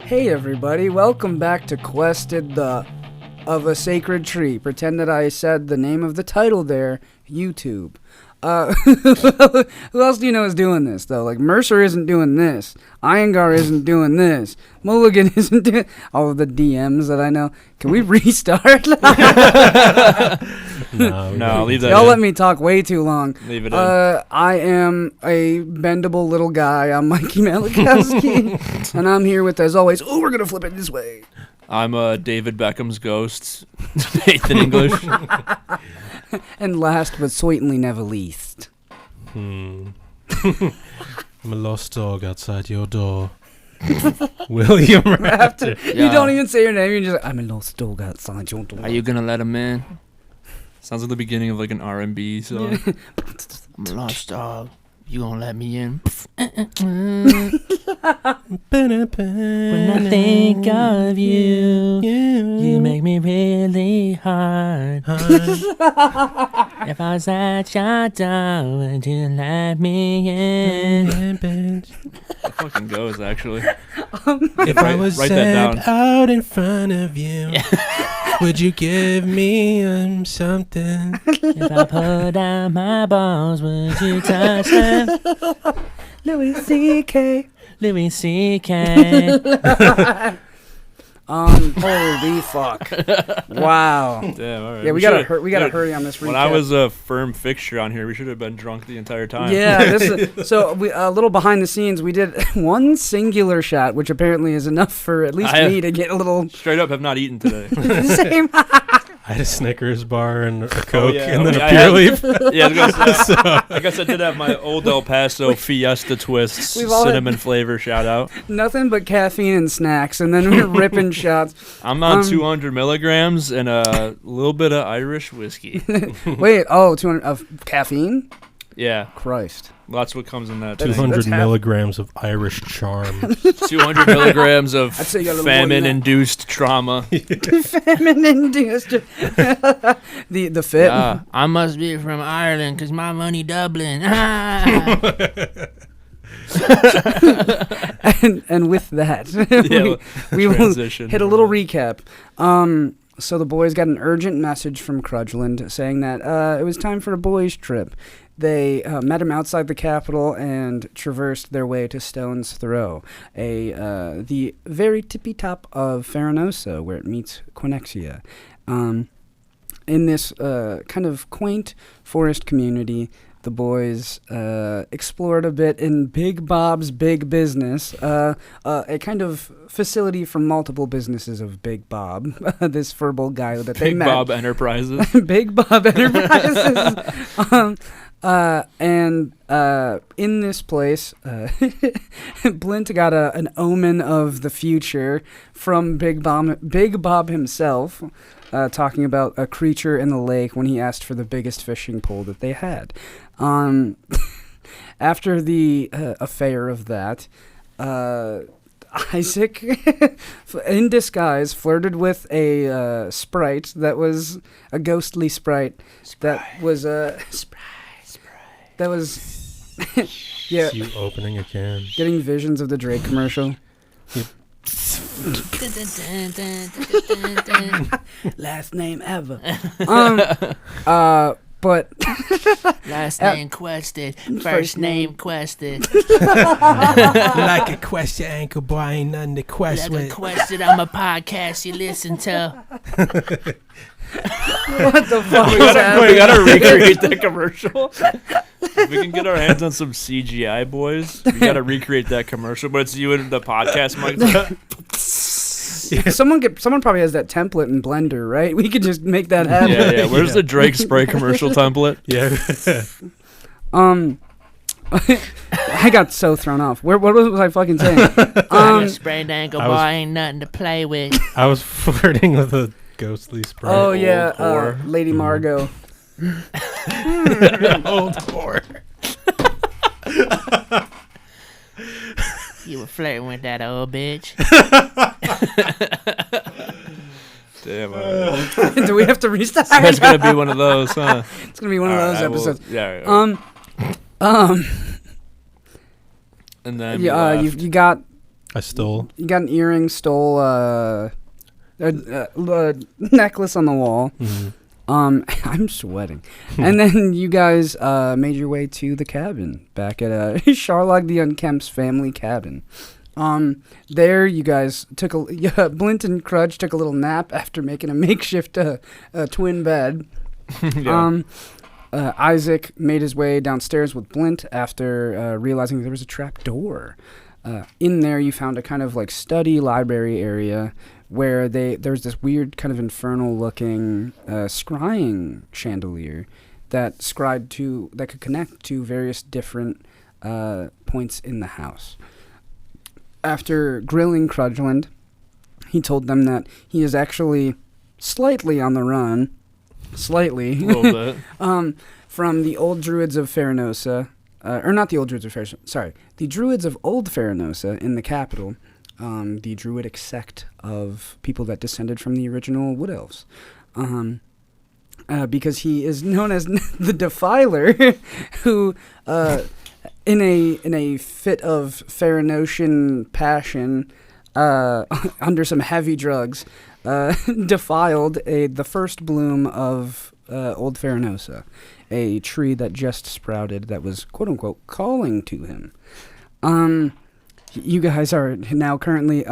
Hey everybody, welcome back to Quested of a Sacred Tree. Pretend that I said the name of the title there, YouTube. Who else do you know is doing this, though? Like, Mercer isn't doing this. Iyengar isn't doing this. Mulligan isn't doing... all of the DMs that I know. Can we restart? No, leave that Y'all in. let me talk way too long. Leave it in. I am a bendable little guy. I'm Mikey Malakowski. And I'm here with, as always, we're going to flip it this way. I'm David Beckham's ghost, Nathan English. And last but certainly never least. I'm a lost dog outside your door. William Raptor. You don't even say your name. You're just like, I'm a lost dog outside your door. Are you gonna let him in? Sounds like the beginning of like an R&B song. I'm a lost dog. You gonna let me in? When I think of you, you make me really hard. If I was at your door, would you let me in? It fucking goes, actually. If I was write that set out in front of you, would you give me something? If I put out my balls, would you touch them? Louis C.K. Louis C.K. Holy fuck. Wow. Damn, all right. Yeah, we gotta hurry on this recap. When I was a firm fixture on here, we should have been drunk the entire time. Yeah, so a little behind the scenes, we did one singular shot, which apparently is enough for at least me to get a little... Straight up have not eaten today. Same. I had a Snickers bar and a Coke and then a I Pure Leaf. Yeah, I guess I did have my Old El Paso Fiesta Twists cinnamon flavor shout out. Nothing but caffeine and snacks, and then we're ripping shots. I'm on 200 milligrams and a little bit of Irish whiskey. Wait, 200 of caffeine? Yeah, Christ. that's what comes in that. 200 milligrams of Irish charm. 200 milligrams of I'd say you got a little more than that. famine-induced trauma. Famine-induced. the fit. Yeah, I must be from Ireland because my money Dublin. and with that, we will transition. hit a little recap. So the boys got an urgent message from Crudgeland saying that it was time for a boys' trip. They met him outside the capital and traversed their way to Stone's Throw, the very tippy top of Farinosa, where it meets Quinexia. In this kind of quaint forest community, the boys explored a bit in Big Bob's Big Business, a kind of facility for multiple businesses of Big Bob, this verbal guy that they met. Big Bob Enterprises. Big Bob Enterprises. And in this place, Blint got an omen of the future from Big Bob himself, talking about a creature in the lake when he asked for the biggest fishing pole that they had. After the affair of that, Isaac, in disguise, flirted with a sprite that was a ghostly sprite. That was a that was yeah. You opening a can. Getting visions of the Drake commercial. Last name ever. But Last name quested, first name quested. Like a question, ankle boy, ain't nothing to quest Never with. quested, I'm a podcast you listen to. what the fuck is We happening? gotta recreate that commercial. If we can get our hands on some CGI, boys, we gotta recreate that commercial. But it's you and the podcast mic. Someone probably has that template in Blender, right? We could just make that happen. Yeah. Where's the Drake spray commercial template? Yeah. I got so thrown off. What was I fucking saying? Got a sprained ankle, boy, ain't nothing to play with. I was flirting with a ghostly sprite. Oh yeah, whore. Lady Margot. Old whore. You were flirting with that old bitch. Damn. Do we have to restart? It's gonna be one of those, huh? It's gonna be one of those episodes. Yeah. And then you got I stole. You got an earring, stole a necklace on the wall. Mm-hmm. I'm sweating. And then you guys made your way to the cabin back at Charlog the Unkemp's family cabin. There you guys took Blint and Crudge took a little nap after making a makeshift twin bed. Yeah. Isaac made his way downstairs with Blint after realizing there was a trap door. In there you found a kind of like study library area where there's this weird kind of infernal looking scrying chandelier that could connect to various different points in the house. After grilling Crudgeland, he told them that he is actually slightly on the run, slightly, A little bit. from the old druids of Farinosa, or not the old druids of Farinosa, sorry, the druids of old Farinosa in the capital, the druidic sect of people that descended from the original Wood Elves. Because he is known as the Defiler, who, in a fit of Farinosian passion, under some heavy drugs, defiled the first bloom of Old Farinosa, a tree that just sprouted that was quote-unquote calling to him. You guys are now currently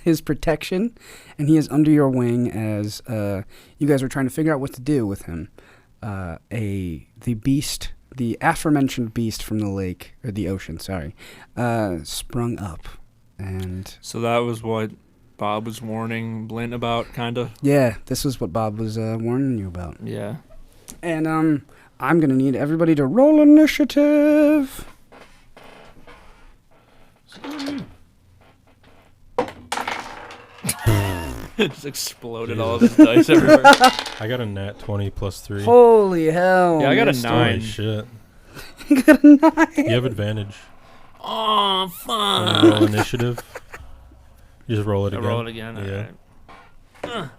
his protection, and he is under your wing as you guys are trying to figure out what to do with him. The aforementioned beast from the lake, or the ocean, sorry, sprung up. And So that was what Bob was warning Blint about, kind of? yeah, this was what Bob was warning you about. Yeah. And I'm going to need everybody to roll initiative. It just exploded all of his dice everywhere. I got a nat 20 plus 3. Holy hell. Yeah, I got a mister. 9. Holy shit. You got a 9. You have advantage. Oh, When fuck. you roll initiative. You just roll it I again. roll it again. Yeah. Alright.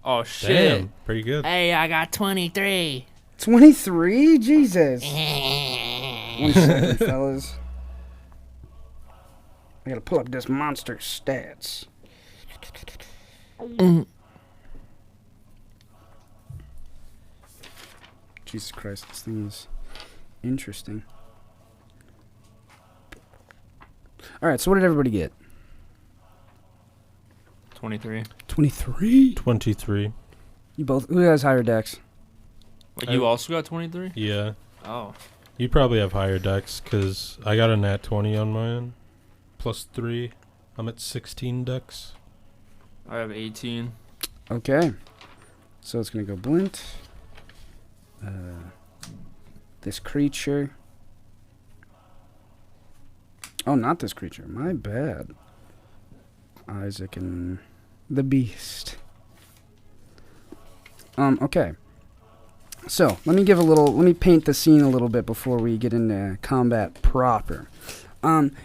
Oh, shit. Damn, pretty good. Hey, I got 23. 23? Jesus. 1 second, fellas. I gotta pull up this monster stats. Jesus Christ, this thing is interesting. Alright, so what did everybody get? 23. 23? 23. You both, who has higher decks? Like, you also got 23? Yeah. Oh. You probably have higher decks because I got a nat 20 on mine. Plus 3. I'm at 16 decks. I have 18. Okay. So it's gonna go Blint. This creature. Oh, not this creature. My bad. Isaac and the Beast. Okay. So, let me paint the scene a little bit before we get into combat proper.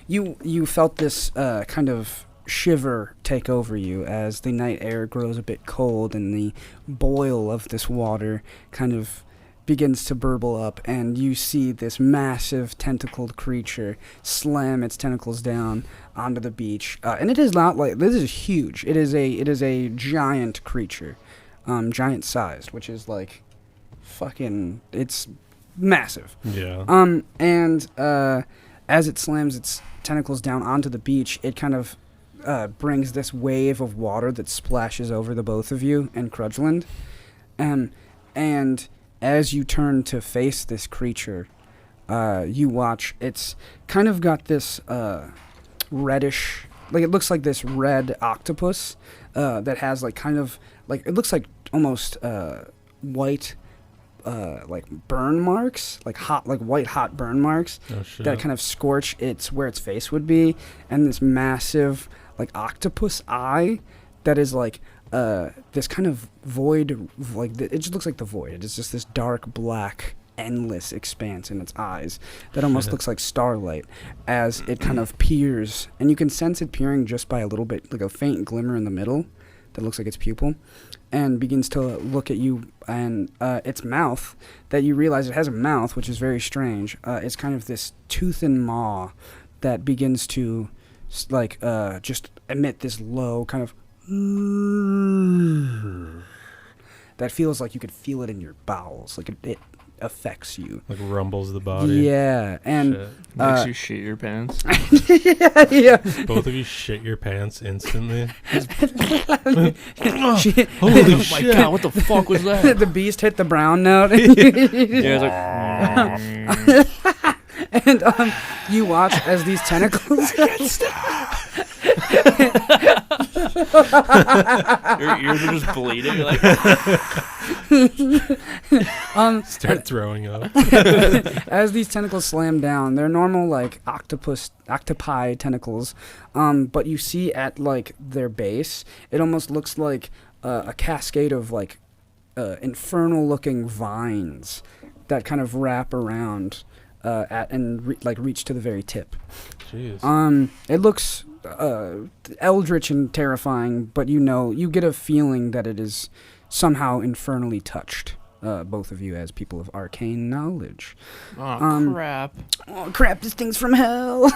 You felt this kind of shiver take over you as the night air grows a bit cold and the boil of this water kind of begins to burble up, and you see this massive tentacled creature slam its tentacles down onto the beach. And it is not like, this is huge. It is a giant creature, giant sized, which is like fucking, it's massive. Yeah. And as it slams its tentacles down onto the beach, it kind of brings this wave of water that splashes over the both of you and Crudgeland. And as you turn to face this creature, you watch, it's kind of got this reddish, like it looks like this red octopus that has like kind of, like it looks like almost white, like burn marks, like white hot burn marks Oh, shit. that kind of scorch where its face would be, and this massive like octopus eye that is like this kind of void, like it just looks like the void. It's just this dark black endless expanse in its eyes that almost Shit. looks like starlight as it kind of peers, and you can sense it peering just by a little bit, like a faint glimmer in the middle that looks like its pupil, and begins to look at you, and its mouth, that you realize it has a mouth, which is very strange. It's kind of this tooth and maw that begins to just emit this low kind of that feels like you could feel it in your bowels, like it affects you. Like rumbles the body. Yeah, and Shit. Makes you shit your pants. yeah. Both of you shit your pants instantly. Holy Holy Oh shit. my god, what the fuck was that? The beast hit the brown note. Yeah, it's like, And you watch as these tentacles. your ears are just bleeding. You're like, Start throwing up. As these tentacles slam down, they're normal like octopi tentacles, but you see at like their base, it almost looks like a cascade of like infernal-looking vines that kind of wrap around reach to the very tip. Jeez. It looks eldritch and terrifying, but you get a feeling that it is somehow infernally touched. Both of you as people of arcane knowledge. oh crap. Oh crap, this thing's from hell.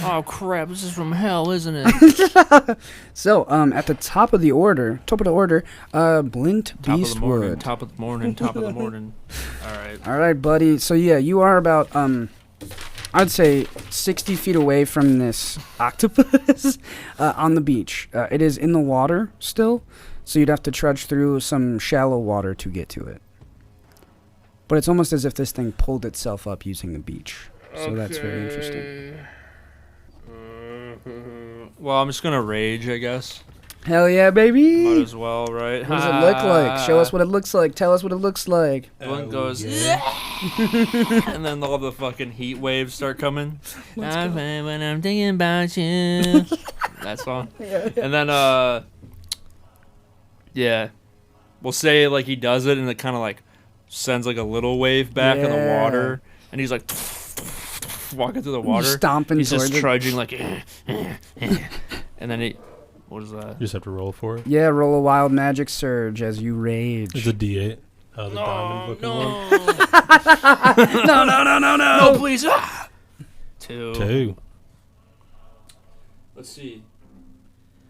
Oh crap, this is from hell, isn't it? So, at the top of the order, Blint Beastwood. Top of the morning. All right, buddy. So yeah, you are about I'd say 60 feet away from this octopus on the beach. It is in the water still, so you'd have to trudge through some shallow water to get to it. But it's almost as if this thing pulled itself up using the beach. So that's very interesting. Well, I'm just gonna rage, I guess. Hell yeah, baby! Might as well, right? What does it look like? Show us what it looks like. Tell us what it looks like. One goes, and then all the fucking heat waves start coming. I'm fine when I'm thinking about you. That song. And then, yeah. We'll say, like, he does it, and it kind of, like, sends, like, a little wave back in the water. And he's, like, walking through the water. Stomping He's towards just it. trudging, like, and then he... What is that? You just have to roll for it. Yeah, roll a wild magic surge as you rage. It's a D8. The diamond looking one. No, No, please. Ah! 2. 2. Let's see.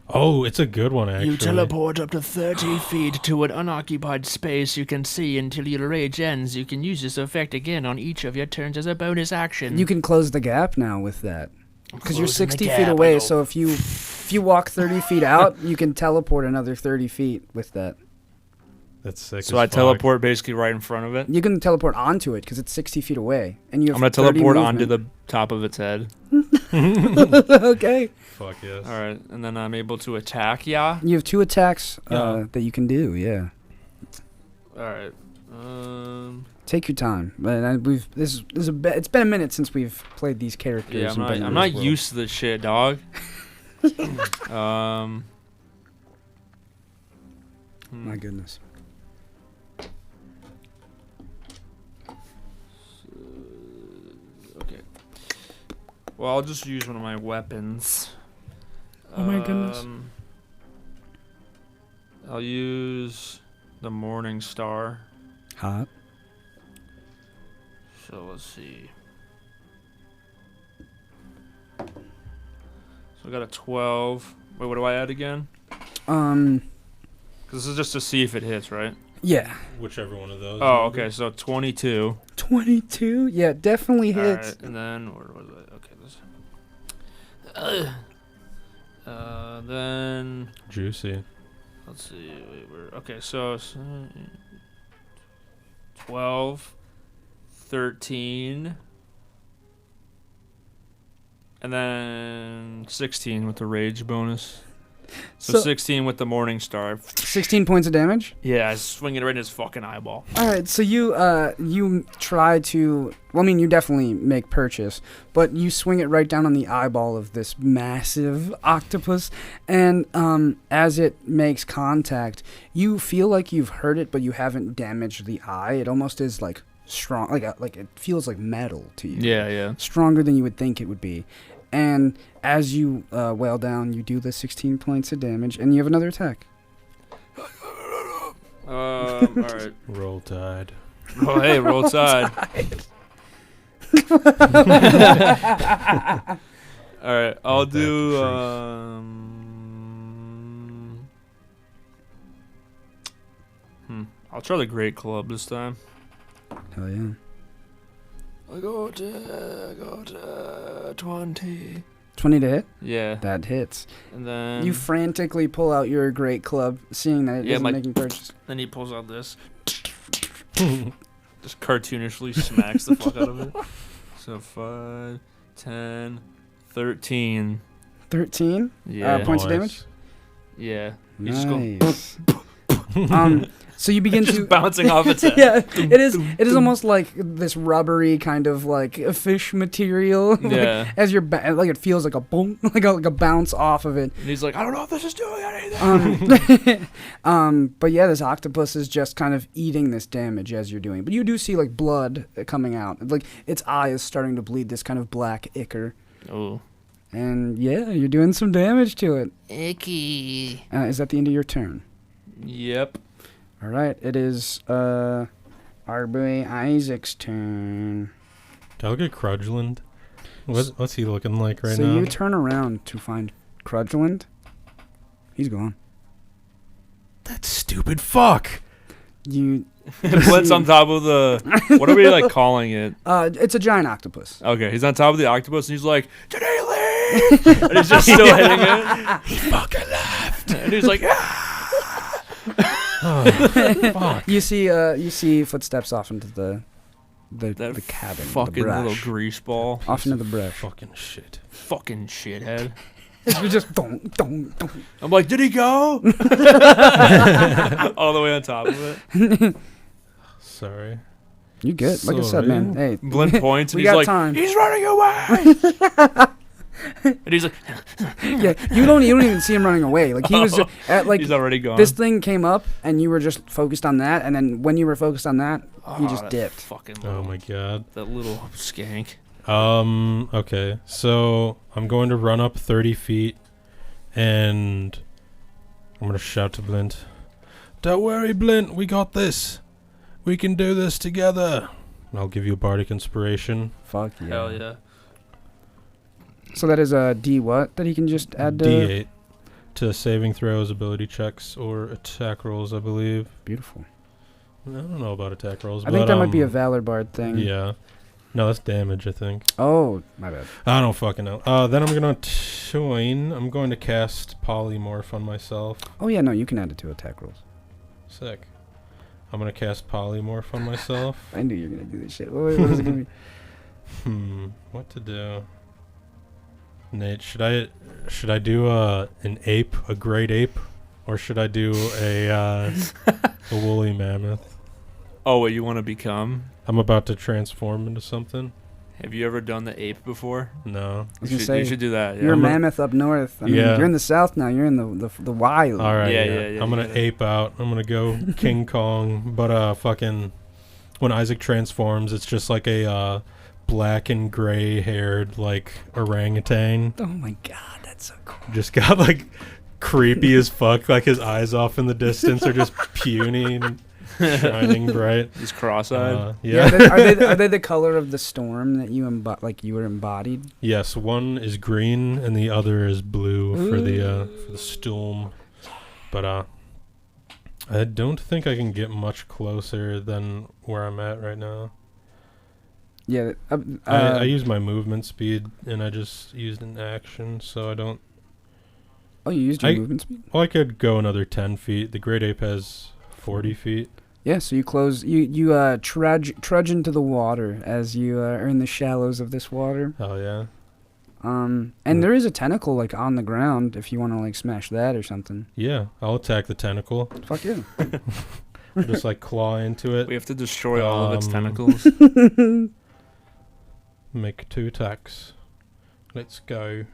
Oh, it's a good one, actually. You teleport up to 30 feet to an unoccupied space you can see until your rage ends. You can use this effect again on each of your turns as a bonus action. You can close the gap now with that. Because you're Closing the 60 gap, feet I away, know. so if you walk 30 feet out, you can teleport another 30 feet with that. That's sick. So as I fuck. teleport basically right in front of it. You can teleport onto it because it's 60 feet away. And you have I'm going to 30 teleport onto movement. the top of its head. Okay. Fuck yes. All right. And then I'm able to attack, yeah? You have 2 attacks Yeah. that you can do, yeah. All right. Take your time. But it's been a minute since we've played these characters. Yeah, and been in I'm this not world. used to this shit, dog. My goodness. Okay. Well, I'll just use one of my weapons. Oh my goodness. I'll use the Morning Star. Hot. So let's see. So I got a 12. Wait, what do I add again? Because this is just to see if it hits, right? Yeah. Whichever one of those. Oh, okay. So 22. 22? Yeah, definitely hits. Alright, and then where was it? Okay, this. Then Juicy. let's see. Wait, okay, so 12, 13, and then 16 with the rage bonus. So 16 with the Morning Star. 16 points of damage? Yeah, I swing it right in his fucking eyeball. All right, so you try to, well, I mean, you definitely make purchase, but you swing it right down on the eyeball of this massive octopus, and as it makes contact, you feel like you've hurt it, but you haven't damaged the eye. It almost is like strong, like it feels like metal to you. Yeah. Stronger than you would think it would be. And as you wail down, you do the 16 points of damage, and you have another attack. All right. Roll Tide. Oh, hey, roll tide. All right, I'll Ain't that do. the I'll try the Great Club this time. Hell yeah. I got 20. 20 to hit? Yeah, That hits. and then You frantically pull out your great club, seeing that it Yeah, isn't my- making purchase. then he pulls out this, just cartoonishly smacks the fuck out of it. So 5, 10, 13. 13 Yeah, points of Nice. damage? yeah. You just go Nice. So you begin just to bouncing off its head. yeah, it is. It is almost like this rubbery kind of like a fish material. Like, Yeah. as you're like it feels like a boom, like a bounce off of it. And he's like, I don't know if this is doing anything. But yeah, this octopus is just kind of eating this damage as you're doing. But you do see like blood coming out. Like its eye is starting to bleed this kind of black ichor. Oh. And yeah, you're doing some damage to it. Icky. Is that the end of your turn? Yep. All right, it is our boy Isaac's turn. Did I look at Crudgeland? What's he looking like right so now? you turn around to find Crudgeland. He's gone. That stupid fuck. You. Blint's on top of the. What are we like calling it? It's a giant octopus. Okay, he's on top of the octopus and he's like, "Did he leave?" And he's just still hitting it. He fucking left. And he's like, "Ah." Oh, fuck. You see footsteps off into the That cabin. fucking the little brush. grease ball. Off into the brush. Fucking shit. Fucking shithead. You just don't. I'm like, did he go? All the way on top of it. Sorry. You good? Like I said, man. Hey, Blint points and We he's got like, time. he's running away. And he's like, yeah. You don't even see him running away. Like he was at like he's already gone. this thing came up and you were just focused on that, and then when you were focused on that, he just that dipped. Fucking Oh little, my god. that little skank. Okay. So I'm going to run up 30 feet and I'm going to shout to Blint. Don't worry, Blint. We got this. We can do this together. And I'll give you a bardic inspiration. Fuck yeah. Hell yeah. So that is a D what that he can just add to? D8 to saving throws, ability checks, or attack rolls, I believe. Beautiful. I don't know about attack rolls. I think that might be a Valor Bard thing. Yeah. No, that's damage, I think. Oh, my bad. I don't fucking know. Then I'm going to cast Polymorph on myself. Oh yeah, no, you can add it to attack rolls. Sick. I'm going to cast Polymorph on myself. I knew you were gonna do this shit. What is it gonna be? What to do? Nate, should I do an ape, a great ape, or should I do a woolly mammoth? Oh, what you want to become? I'm about to transform into something. Have you ever done the ape before? No. I was gonna say, You should do that. Yeah. you're a I'm gonna- mammoth up north. I mean, Yeah. you're in the south now. You're in the wild. All right. Yeah, Yeah, yeah, yeah, I'm you gonna gotta- ape out. I'm gonna go King Kong, but fucking when Isaac transforms, it's just like a black and gray haired like orangutan. Oh my god, that's so cool. Just got like creepy as fuck. Like his eyes off in the distance are just puny and shining bright. He's cross-eyed. Yeah. Are they the color of the storm that you you were embodied? Yes, one is green and the other is blue for the storm. But I don't think I can get much closer than where I'm at right now. Yeah. I used my movement speed and I just used an action, so I don't. Oh, you used your I- movement speed. Well, I could go another 10 feet. The great ape has 40 feet. Yeah. So you close. You trudge into the water as you are in the shallows of this water. Oh yeah. And there is a tentacle like on the ground if you want to like smash that or something. Yeah, I'll attack the tentacle. Fuck yeah. I'll just like claw into it. We have to destroy all of its Um, tentacles. Make 2 attacks. Let's go.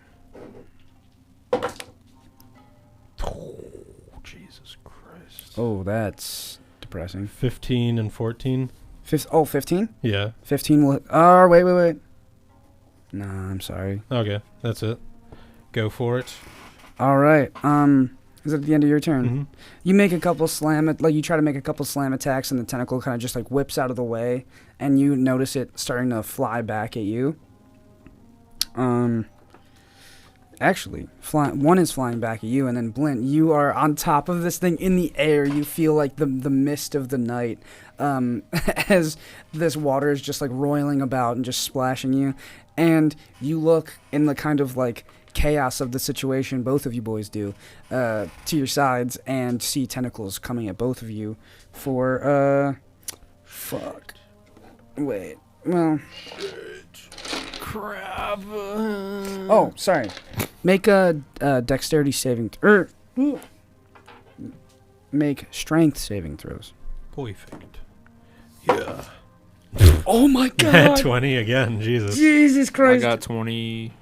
Oh, Jesus Christ. Oh, that's depressing. 15 and 14. 15? Yeah. 15 will. Oh, wait. Nah, I'm sorry. Okay, that's it. Go for it. All right. Is it the end of your turn? Mhm. You make a couple you try to make a couple slam attacks, and the tentacle kind of just like whips out of the way, and you notice it starting to fly back at you. actually, one is flying back at you, and then Blint, you are on top of this thing in the air. You feel like the mist of the night as this water is just like roiling about and just splashing you. And you look in the kind of like chaos of the situation, both of you boys do, to your sides and see tentacles coming at both of you for, fuck. Wait, well... Crap. Oh, sorry. Make a dexterity saving... make strength saving throws. Perfect. Yeah. Oh my god! 20 again, Jesus. Jesus I Christ. got 20...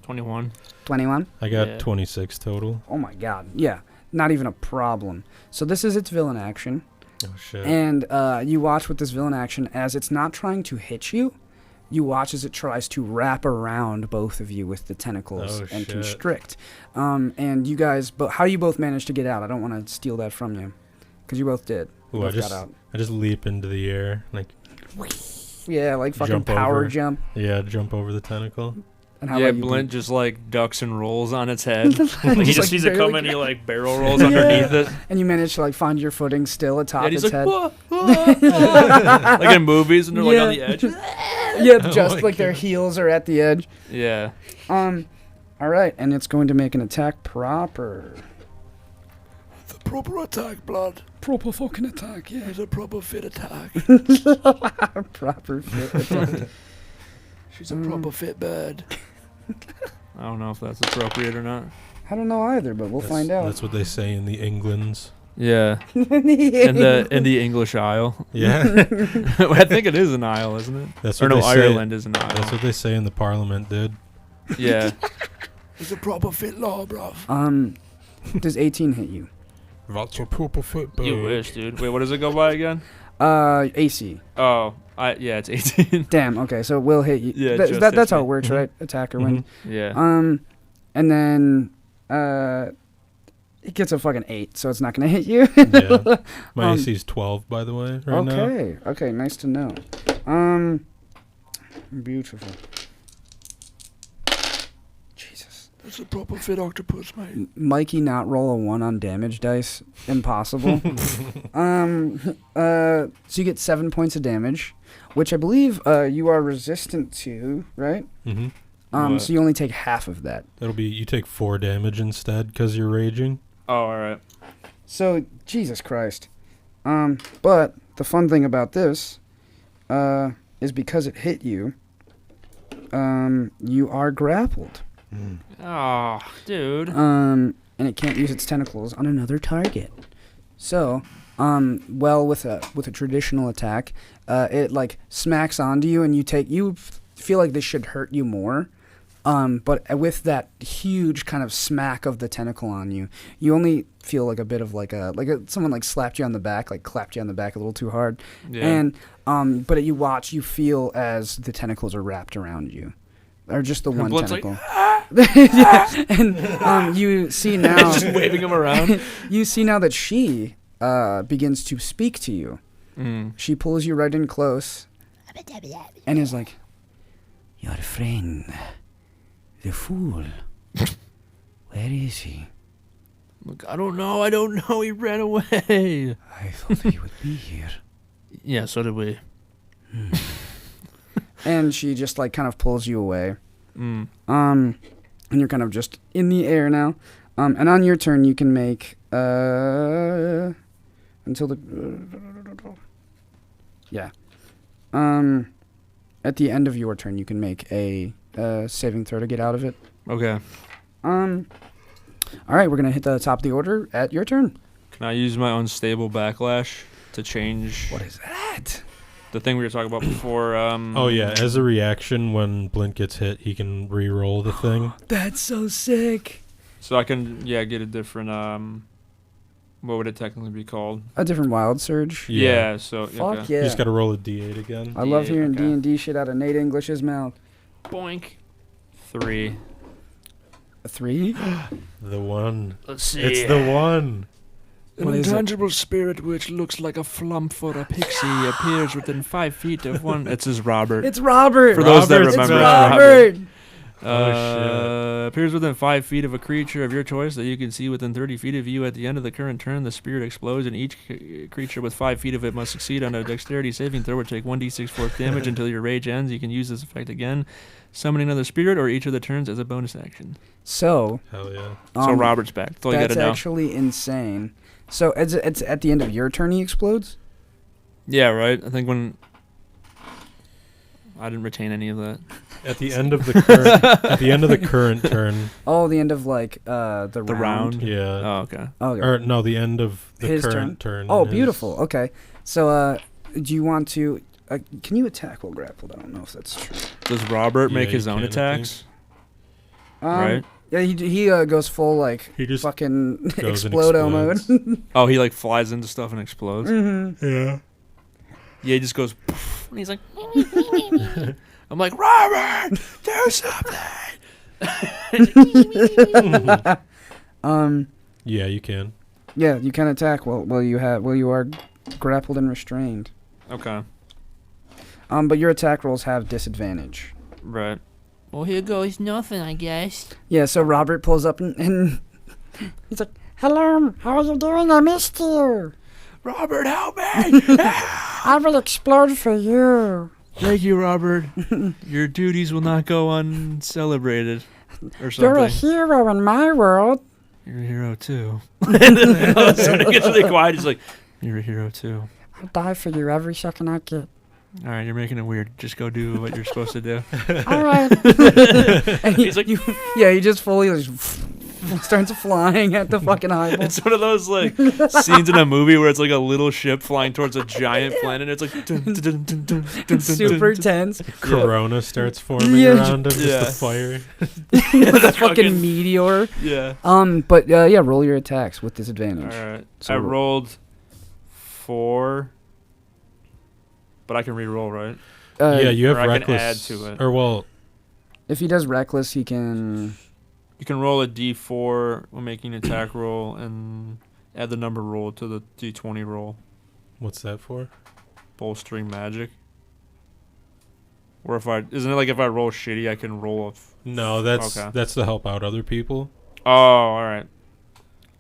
21. 21? I got Yeah. 26 total. Oh my god. Yeah, not even a problem. So this is its villain action. Oh, shit. And you watch with this villain action as it's not trying to hit you. You watch as it tries to wrap around both of you with the tentacles Oh, and shit. constrict. And you guys, how you both managed to get out? I don't want to steal that from you, because you both did. You Ooh, both got out. I just leap into the air. Like, Yeah, like fucking Jump power over. jump. yeah, jump over the tentacle. And how Yeah, about you, Blint just like ducks and rolls on its head. Like, he Just, just like, sees it barely- coming, he like barrel rolls underneath it. And you managed to like find your footing still atop Yeah, and he's its like, head. "Whoa, whoa." Like in movies, and they're like on the edge. Yeah, Oh just my like their God. heels are at the edge. Yeah. All right, and it's going to make an attack proper. The proper attack, blood. Proper fucking attack, yeah. It's a proper fit attack. Proper fit attack. She's a proper fit bird. I don't know if that's appropriate or not. I don't know either, but we'll find out. That's what they say in the Englands. Yeah. In the English Isle. Yeah. I think it is an Isle, isn't it? That's Or what no, they say. Ireland is an Isle. That's what they say in the Parliament, dude. Yeah. It's a proper fit law, bruv. Does 18 hit you? That's a proper football. You wish, dude. Wait, what does it go by again? AC. Oh, yeah, it's 18. Damn. Okay, so it will hit you. Yeah, That- just that's hits how me. it works, Mhm. right? Attacker win. Yeah. And then it gets a fucking 8, so it's not gonna hit you. Yeah. My Um, AC's 12, by the way, right now. Okay. Okay. Nice to know. Beautiful. Jesus. That's a proper fit octopus, mate. Mikey not roll a 1 on damage dice. Impossible. So you get 7 points of damage, which I believe you are resistant to, right? Mm-hmm. What? So you only take half of that. It'll be, you take 4 damage instead because you're raging. Oh, all right. So Jesus Christ. But the fun thing about this is because it hit you, you are grappled. Oh, dude. And it can't use its tentacles on another target. So, with a traditional attack, it like smacks onto you, and you feel like this should hurt you more. But with that huge kind of smack of the tentacle on you, you only feel like a bit of someone like slapped you on the back, like clapped you on the back a little too hard. Yeah. And but you feel as the tentacles are wrapped around you, or just the one Blint's like, tentacle. Yeah. And you see now, just waving him around. you see now that she begins to speak to you. She pulls you right in close, and is like, "Your friend, the fool. Where is he? Look, I don't know. He ran away. I thought he would be here." Yeah, so did we. And she just like kind of pulls you away. Mm. And you're kind of just in the air now. And on your turn, you can make until the yeah. At the end of your turn, you can make a saving throw to get out of it. Okay. All right, we're gonna hit the top of the order at your turn. Can I use my unstable backlash to change What is that? the thing we were talking about before? Oh, yeah. As a reaction, when Blint gets hit, he can re-roll the thing. That's so sick. So I can, get a different, what would it technically be called? A different wild surge. Yeah. So, Fuck okay. yeah. You just got to roll a d8 again. I love D8, hearing okay. D&D shit out of Nate English's mouth. Boink. 3. A 3? The one. Let's see. It's the one. An What is it? intangible spirit which looks like a flump or a pixie appears within 5 feet of one. It says Robert. It's Robert. For those that Robert's remember, back. Robert. Appears within 5 feet of a creature of your choice that you can see within 30 feet of you. At the end of the current turn, the spirit explodes, and each creature with 5 feet of it must succeed on a dexterity saving throw or take 1d6 force damage until your rage ends. You can use this effect again, summoning another spirit, or each of the turns as a bonus action. So, Hell yeah. So Robert's back. That's all you that's gotta know. actually insane. So it's at the end of your turn he explodes? Yeah, right. I think when I didn't retain any of that. At the end of the current turn. Oh, the end of like the round. Yeah. Oh, okay. Oh, Or no, the end of the His current turn. Oh, is- beautiful. Okay. So do you want to can you attack while grappled? I don't know if that's true. Does Robert Yeah, make you his own can, I attacks? Right. Yeah, he goes full like He just fucking goes and explodo mode. explodes. Oh, he like flies into stuff and explodes. Mm-hmm. Yeah. Yeah, he just goes. Poof, and he's like. I'm like, Robert, do something. Yeah, you can. Yeah, you can attack while you are grappled and restrained. Okay. But your attack rolls have disadvantage. Right. Well, here goes nothing, I guess. Yeah, so Robert pulls up and he's like, "Hello, how are you doing? I missed you. Robert, help me! I will explode for you." Thank you, Robert. Your duties will not go uncelebrated, or You're a something. hero in my world. You're a hero too. And then all of a sudden it gets really quiet. He's like, "You're a hero too." I'll die for you every second I get. All right, you're making it weird. Just go do what you're supposed to do. All right. And He's like, he just fully like, starts flying at the fucking eyeball. It's one of those like scenes in a movie where it's like a little ship flying towards a giant planet. It's like dun, dun, dun, dun, dun, dun, Super dun, dun. tense. Corona starts forming Yeah. around him, just Yeah. the fire. The fucking meteor. Yeah. But yeah, roll your attacks with All disadvantage. right. So I ro- rolled 4, but I can re-roll, right? Yeah, you have or I can reckless. add to it. Or well, If he does reckless, he can. You can roll a d4 when making an attack roll and add the number roll to the d20 roll. what's that for? Bolstering magic. Or isn't it like if I roll shitty, I can roll No, that's Okay. that's to help out other people. Oh, all right.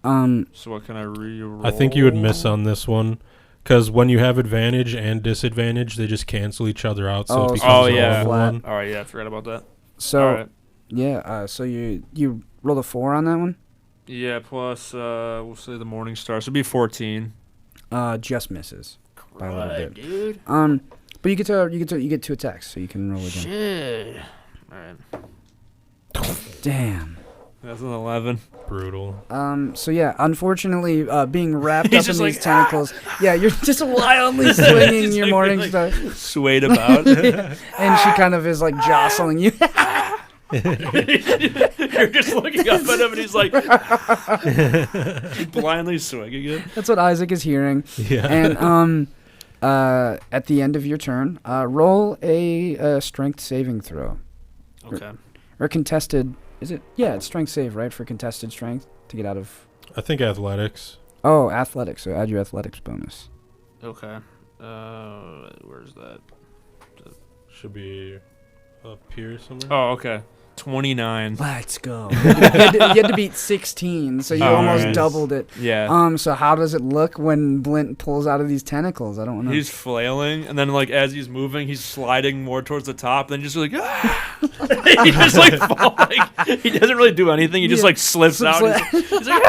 Um. So what can I re-roll? I think you would miss on this one, because when you have advantage and disadvantage, they just cancel each other out. So Oh, it so becomes Oh, all yeah. one. All right, yeah, I forgot about that. So all right. yeah. So you rolled a 4 on that one. Yeah, plus we'll say the morning star, so it'd be 14. Just misses by a little Right, bit. dude. But you get 2 attacks, so you can roll again. Shit. All right. Damn. That's an 11. Brutal. So yeah, unfortunately, being wrapped He's up in just these like, tengacles, yeah, you're just wildly swinging Just your like- morning like- star, Swayed about. and she kind of is like jostling you. You're just looking up at him and he's like blindly swinging it. That's what Isaac is hearing. Yeah. And at the end of your turn, roll a strength saving throw Okay. or contested. Is it? Yeah, it's strength save, right? For contested strength to get out of. I think athletics. Oh, athletics. So add your athletics bonus. Okay. Where's that? Should be up here somewhere. Oh, okay. 29. Let's go. you had to beat 16, so you Oh, almost nice. doubled it. Yeah. So how does it look when Blint pulls out of these tentacles? I don't know. He's flailing, and then like as he's moving, he's sliding more towards the top. Then just like, he just like falling. He doesn't really do anything. He just Yeah. like slips out. He's like,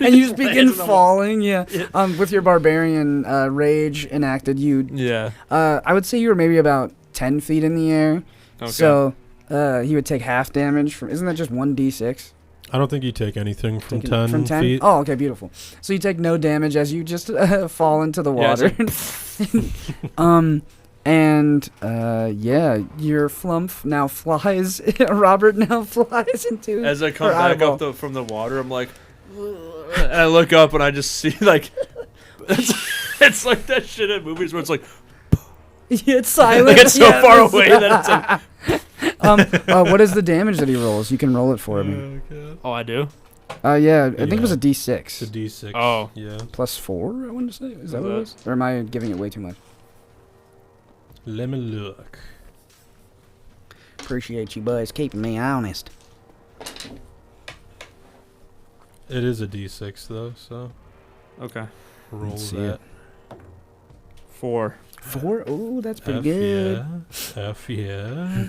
And you just begin lands on the wall. falling. Yeah. With your barbarian rage enacted, you. yeah. I would say you were maybe about 10 feet in the air. Okay. So he would take half damage from. Isn't that just 1d6? I don't think you take anything from Taking- 10 from 10? feet. Oh, okay, beautiful. So you take no damage as you just fall into the Yeah, it's water. And yeah, your flump now flies. Robert now flies into. As I come her back eyeball. up from the water, I'm like, and I look up and I just see like, it's like that shit in movies where it's like, Yeah, it's silent. like it's so Yeah, far it's- away that it's like, what is the damage that he rolls? You can roll it for me. oh, I do. Yeah, I think it was a It's a d6 D6. Oh. Yeah. plus 4. I want to say. Is that what it was? Or am I giving it way too much? Let me look. Appreciate you boys keeping me honest. It is a D6 though, so Okay. roll Let's see that. 4. 4? Ooh, that's pretty F good. yeah. F yeah.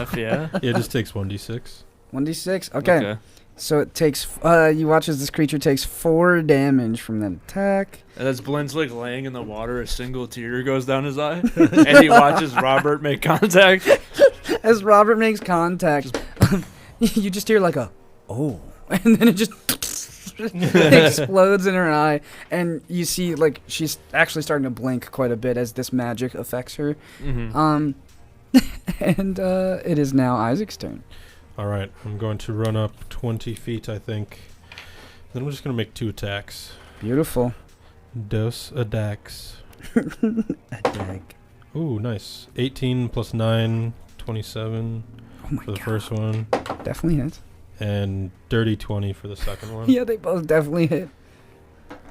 F yeah. It just takes 1d6. 1d6? Okay. So it takes, you watch as this creature takes 4 damage from that attack. And as Blint's like laying in the water, a single tear goes down his eye, and he watches Robert make contact. As Robert makes contact, you just hear like a, oh, and then it just explodes in her eye, and you see like she's actually starting to blink quite a bit as this magic affects her. Mm-hmm. And it is now Isaac's turn. All right, I'm going to run up 20 feet, I think. Then we're just going to make 2 attacks. Beautiful. Dos attacks. Attack. Ooh, nice. 18 plus 9, 27 Oh my for the god. first one. Definitely hits. And dirty 20 for the second one. Yeah, they both definitely hit.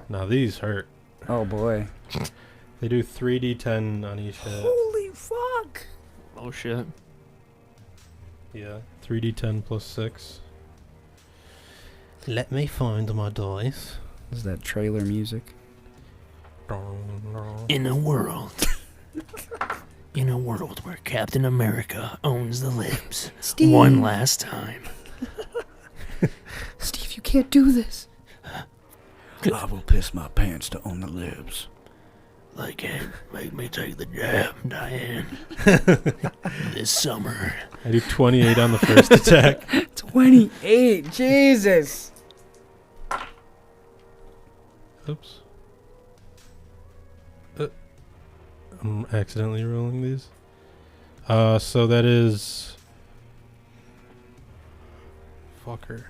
Now these hurt. Oh boy. They do 3d10 on each hit. Holy fuck. Oh shit. Yeah, 3d10 plus 6. Let me find my dice. Is that trailer music? In a world. In a world where Captain America owns the libs. Steve. One last time. Steve, you can't do this. I will piss my pants to own the libs. They can't make me take the jab, Diane. This summer. I do 28 on the first attack. 28. Jesus. Oops. I'm accidentally rolling these. So that is... Fucker.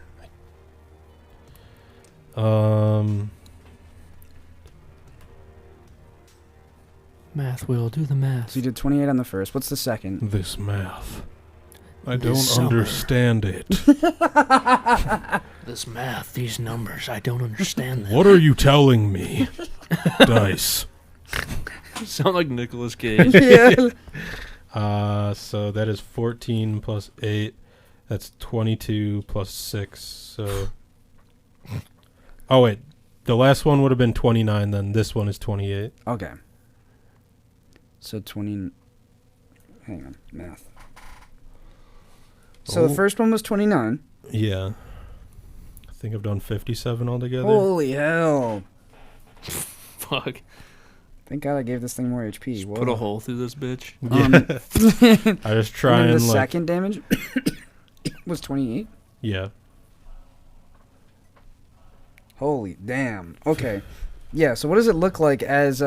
Math will do the math. So you did 28 on the first. What's the second? This math. I This don't summer. understand it. This math, these numbers, I don't understand them. What are you telling me? Dice. You sound like Nicolas Cage. Yeah. So that is 14 plus 8. That's 22 plus 6. So. Oh, wait. The last one would have been 29, then this one is 28. Okay. So 20. Hang on. Math. So the Oh. first one was 29. Yeah. I think I've done 57 altogether. Holy hell. Fuck. Thank God I gave this thing more HP. Just Whoa. put a hole through this bitch. Yeah. I just try and then and the like. second damage was 28. Yeah. Holy damn. Okay. Yeah, so what does it look like as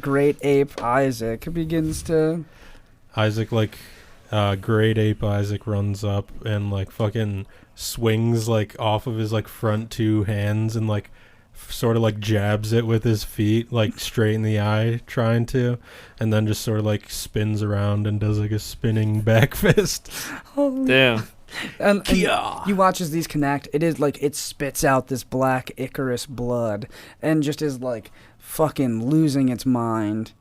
Great Ape Isaac begins to... Isaac, like, great ape Isaac runs up and, like, fucking swings, like, off of his, like, front 2 hands and, like, sort of, like, jabs it with his feet, like, straight in the eye, trying to, and then just sort of, like, spins around and does, like, a spinning back fist. Holy Damn. And you watch as these connect. It is like it spits out this black Icarus blood and just is like fucking losing its mind.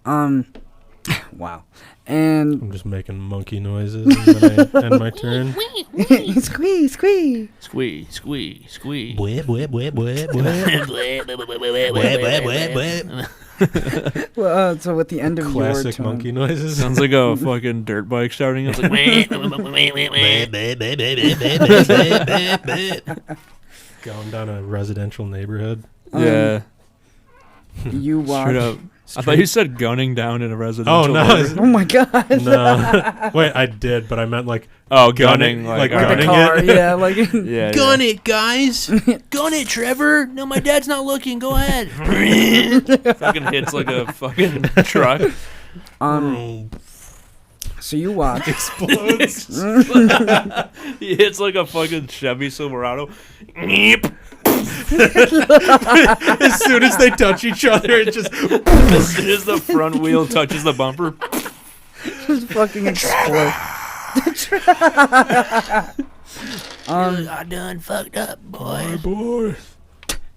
Wow. And I'm just making monkey noises when I end my turn. squee, squee. Squee, squee, squee. Well, so at the end of your Classic turn, monkey noises. Sounds like a fucking dirt bike starting. It's like, Going down a residential neighborhood. yeah. you watch. Straight up. I thought you said gunning down in a residential. Oh, no. neighborhood. Oh my god. No. Wait, I did, but I meant like Oh, gunning. Like Like gunning the car, it? yeah, like Yeah, Gun yeah. it, guys! Gun it, Trevor! No, my dad's not looking. Go ahead. Fucking hits like a fucking truck. So you watch. explodes. He hits like a fucking Chevy Silverado. As soon as they touch each other, it just As soon as the front wheel touches the bumper. Just fucking explode. I done fucked up, my boy. boy.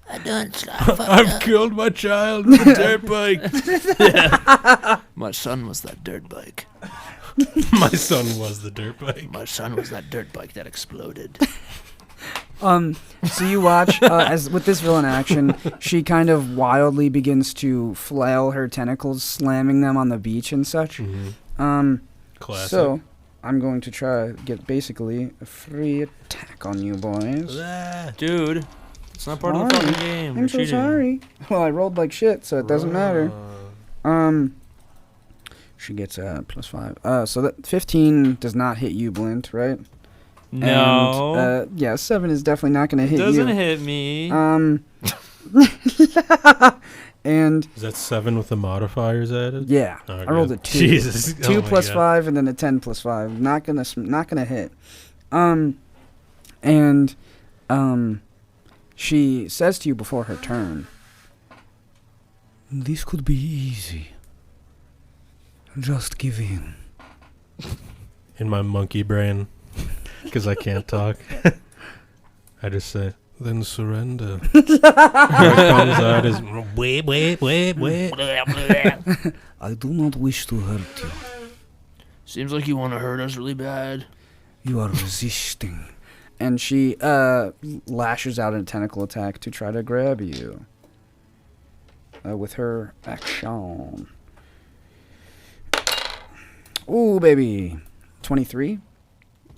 I done fucked I've up. killed my child with a dirt bike. My son was that dirt bike. My son was the dirt bike. My son was that dirt bike that exploded. So you watch as with this villain action, she kind of wildly begins to flail her tentacles, slamming them on the beach and such. Classic. So I'm going to try to get basically a free attack on you boys. Dude, it's not part of the Sorry. fucking game. I'm You're so cheating. sorry. Well, I rolled like shit, so it doesn't matter. She gets +5. So that 15 does not hit you, Blint, right? No. And, yeah, 7 is definitely not going to hit doesn't you. hit me. And Is that 7 with the modifiers added? yeah, Oh, I rolled a good. 2. Jesus. 2 Oh my plus God. 5 and then a 10 plus 5. Not gonna hit. And she says to you before her turn, "This could be easy. Just give in." In my monkey brain, because I can't talk, I just say, "Then surrender." What comes out is, wait. I do not wish to hurt you. Seems like you want to hurt us really bad. You are resisting. And she lashes out a tentacle attack to try to grab you with her action. Ooh, baby. 23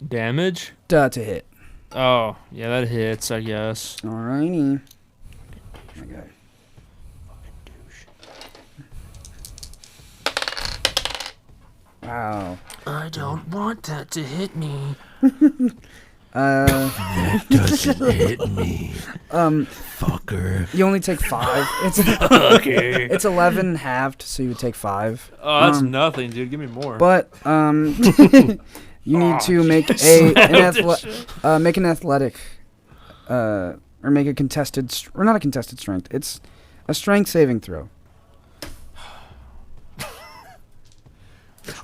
Damage? to hit. Oh, yeah, that hits, I guess. Alrighty. Oh my God. Wow. I don't want that to hit me. that doesn't hit me, fucker. You only take 5. It's Okay. it's 11 halved, so you would take 5. Oh, that's nothing, dude. Give me more. But you need to make make an athletic, or make a contested, or not a contested strength. It's a strength saving throw.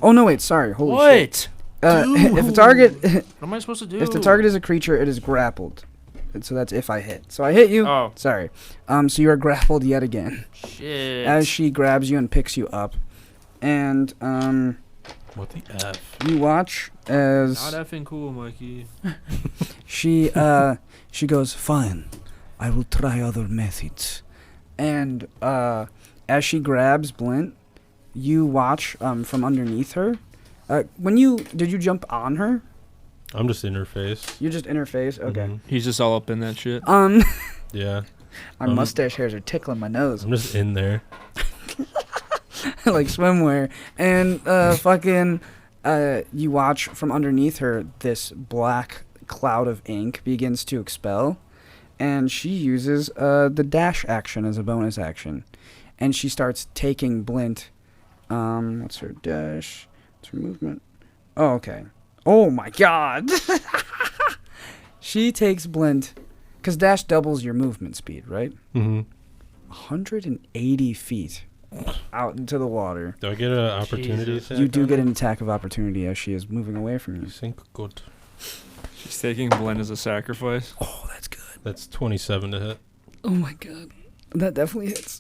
Oh no! Wait, sorry. Holy shit. what? If a target, What am I supposed to do? if the target is a creature, it is grappled. And so that's if I hit. So I hit you. Oh. Sorry. So you are grappled yet again Shit. as she grabs you and picks you up, and What the F? you watch as Not effing cool, Mikey. she goes, "Fine, I will try other methods." And as she grabs Blint, you watch from underneath her. Did you jump on her? I'm just in her face. You're just in her face? Okay. Mhm. He's just all up in that shit. Yeah. My mustache hairs are tickling my nose. I'm just in there. Like swimwear. And you watch from underneath her, this black cloud of ink begins to expel. And she uses the dash action as a bonus action. And she starts taking Blint. What's her dash? What's her movement? Oh, okay. Oh my God. She takes Blint, because dash doubles your movement speed, right? Mm-hmm. 180 feet out into the water. Do I get an opportunity Jesus. attack? You do on get her? an attack of opportunity as she is moving away from You you. think good. She's taking Blend as a sacrifice. Oh, that's good. That's 27 to hit. Oh my God. That definitely hits.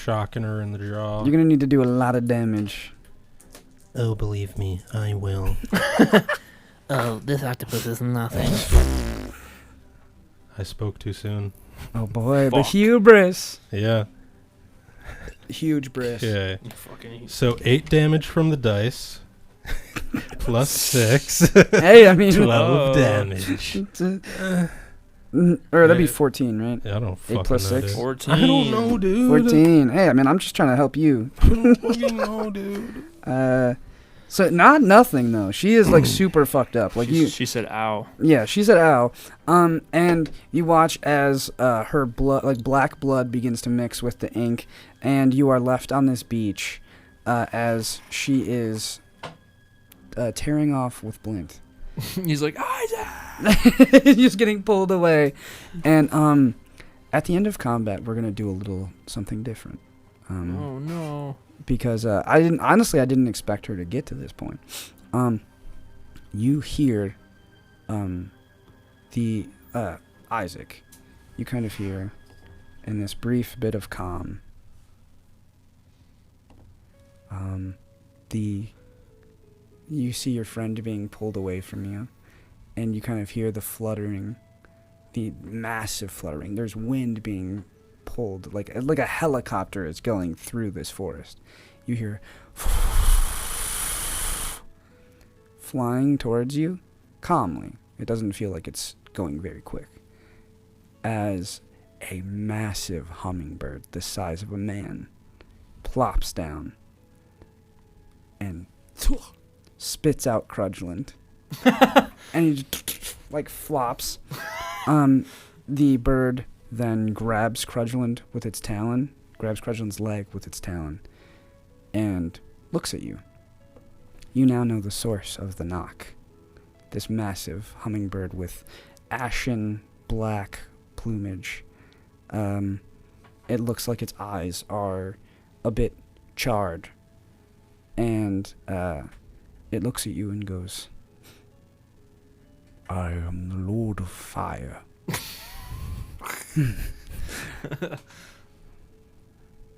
Shocking her in the jaw. You're going to need to do a lot of damage. Oh, believe me, I will. Oh, this octopus is nothing. I spoke too soon. Oh boy, the Fuck. hubris. Yeah. Huge bris. Okay. You fucking So 8 damage from the dice. Plus 6. Hey, I mean, 12 Oh. damage. or that'd be Yeah. 14, right? I don't fucking plus know, 6? dude. 14. I don't know, dude. 14. Hey, I mean, I'm just trying to help you. I don't fucking know, dude. So not nothing though. She is like super fucked up. Like She said, ow. yeah, she said ow. And you watch as her blood, like black blood, begins to mix with the ink, and you are left on this beach as she is tearing off with Blint. He's like, Isaac! Just getting pulled away. And at the end of combat, we're gonna do a little something different. Oh, no. Because I didn't expect her to get to this point. You hear the Isaac. You kind of hear in this brief bit of calm. You see your friend being pulled away from you, and you kind of hear the fluttering, the massive fluttering. There's wind being pulled, like a helicopter is going through this forest. You hear flying towards you, calmly. It doesn't feel like it's going very quick. As a massive hummingbird the size of a man plops down and spits out Crudgeland. And he just, like, flops. The bird then grabs Crudgeland with its talon, grabs Crudgeland's leg with its talon, and looks at you. You now know the source of the knock. This massive hummingbird with ashen black plumage. It looks like its eyes are a bit charred. And it looks at you and goes, I am the Lord of Fire.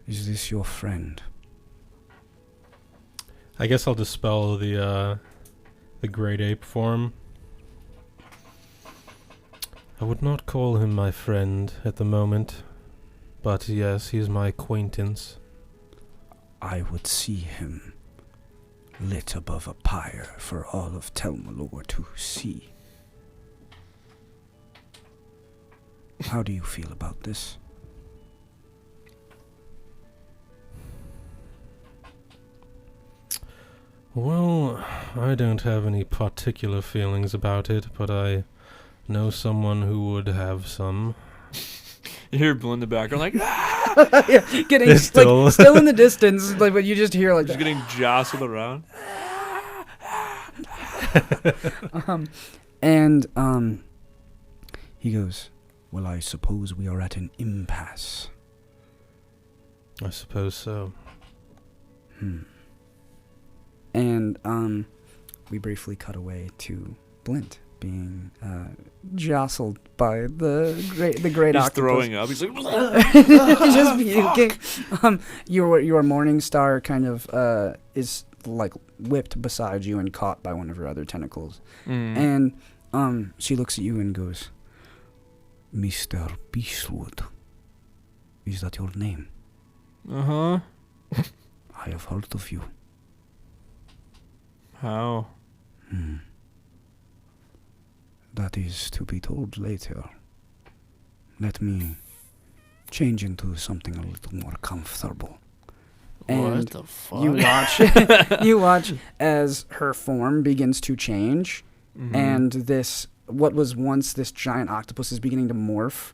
Is this your friend? I guess I'll dispel the great ape form. I would not call him my friend at the moment, but yes, he is my acquaintance. I would see him lit above a pyre for all of Telmalore to see. How do you feel about this? Well, I don't have any particular feelings about it, but I know someone who would have some. You hear Blint in the background, like, Yeah, getting Still. like, still in the distance, like, but you just hear like just getting jostled around. He goes, well, I suppose we are at an impasse. I suppose so. And we briefly cut away to Blint being jostled by the great He's octopus. throwing up. He's like, Just puking. Your morning star kind of is like whipped beside you and caught by one of her other tentacles. And she looks at you and goes, Mr. Beastwood, is that your name? uh-huh. I have heard of you. How? That is to be told later. Let me change into something a little more comfortable. And what the fuck? you watch as her form begins to change, and this, what was once this giant octopus, is beginning to morph,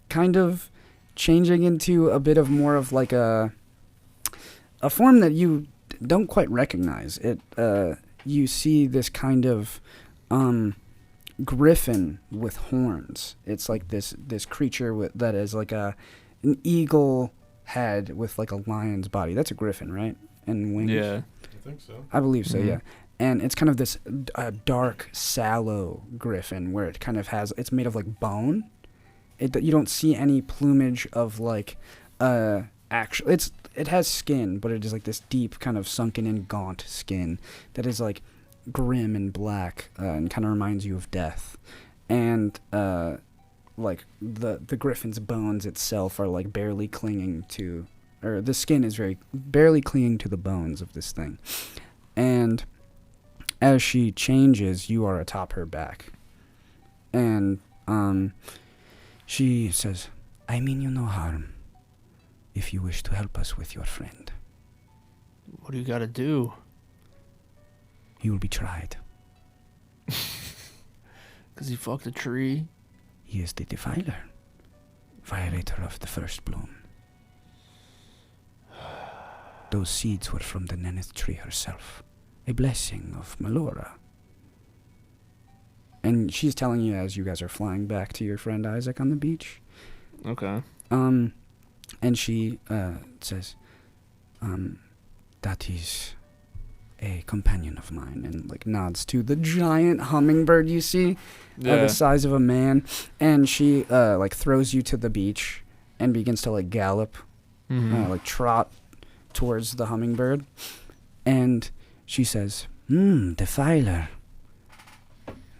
kind of changing into a bit of more of like a form that you don't quite recognize. It you see this kind of griffin with horns. It's like this creature that is like an eagle head with like a lion's body. That's a griffin, right? And wings. Yeah. I think so. I believe so. Yeah. And it's kind of this dark, sallow griffin where it kind of has. It's made of like bone. You don't see any plumage of like actual. It has skin, but it is like this deep kind of sunken in gaunt skin that is like grim and black and kind of reminds you of death. And like the griffin's bones itself are like barely clinging to, or the skin is very barely clinging to the bones of this thing. And as she changes, you are atop her back. And she says, I mean you no harm if you wish to help us with your friend. What do you gotta do? He will be tried. Cause he fucked a tree? He is the defiler, violator of the first bloom. Those seeds were from the Neneth tree herself, a blessing of Melora. And she's telling you as you guys are flying back to your friend Isaac on the beach. Okay. And she says, that is a companion of mine, and like nods to the giant hummingbird you see, the size of a man. And she like throws you to the beach and begins to like gallop, like trot towards the hummingbird, and she says, Defiler.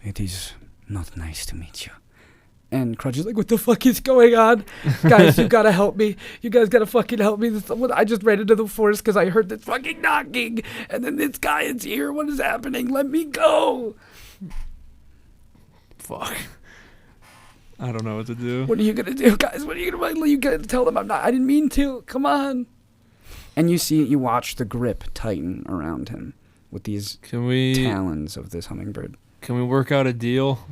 It is not nice to meet you. And Crutch is like, what the fuck is going on? Guys, you gotta help me. You guys gotta fucking help me. I just ran into the forest because I heard this fucking knocking. And then this guy is here. What is happening? Let me go. Fuck. I don't know what to do. What are you gonna do, guys? What are you gonna do? You gotta tell them I didn't mean to. Come on. And you watch the grip tighten around him with these talons of this hummingbird. Can we work out a deal?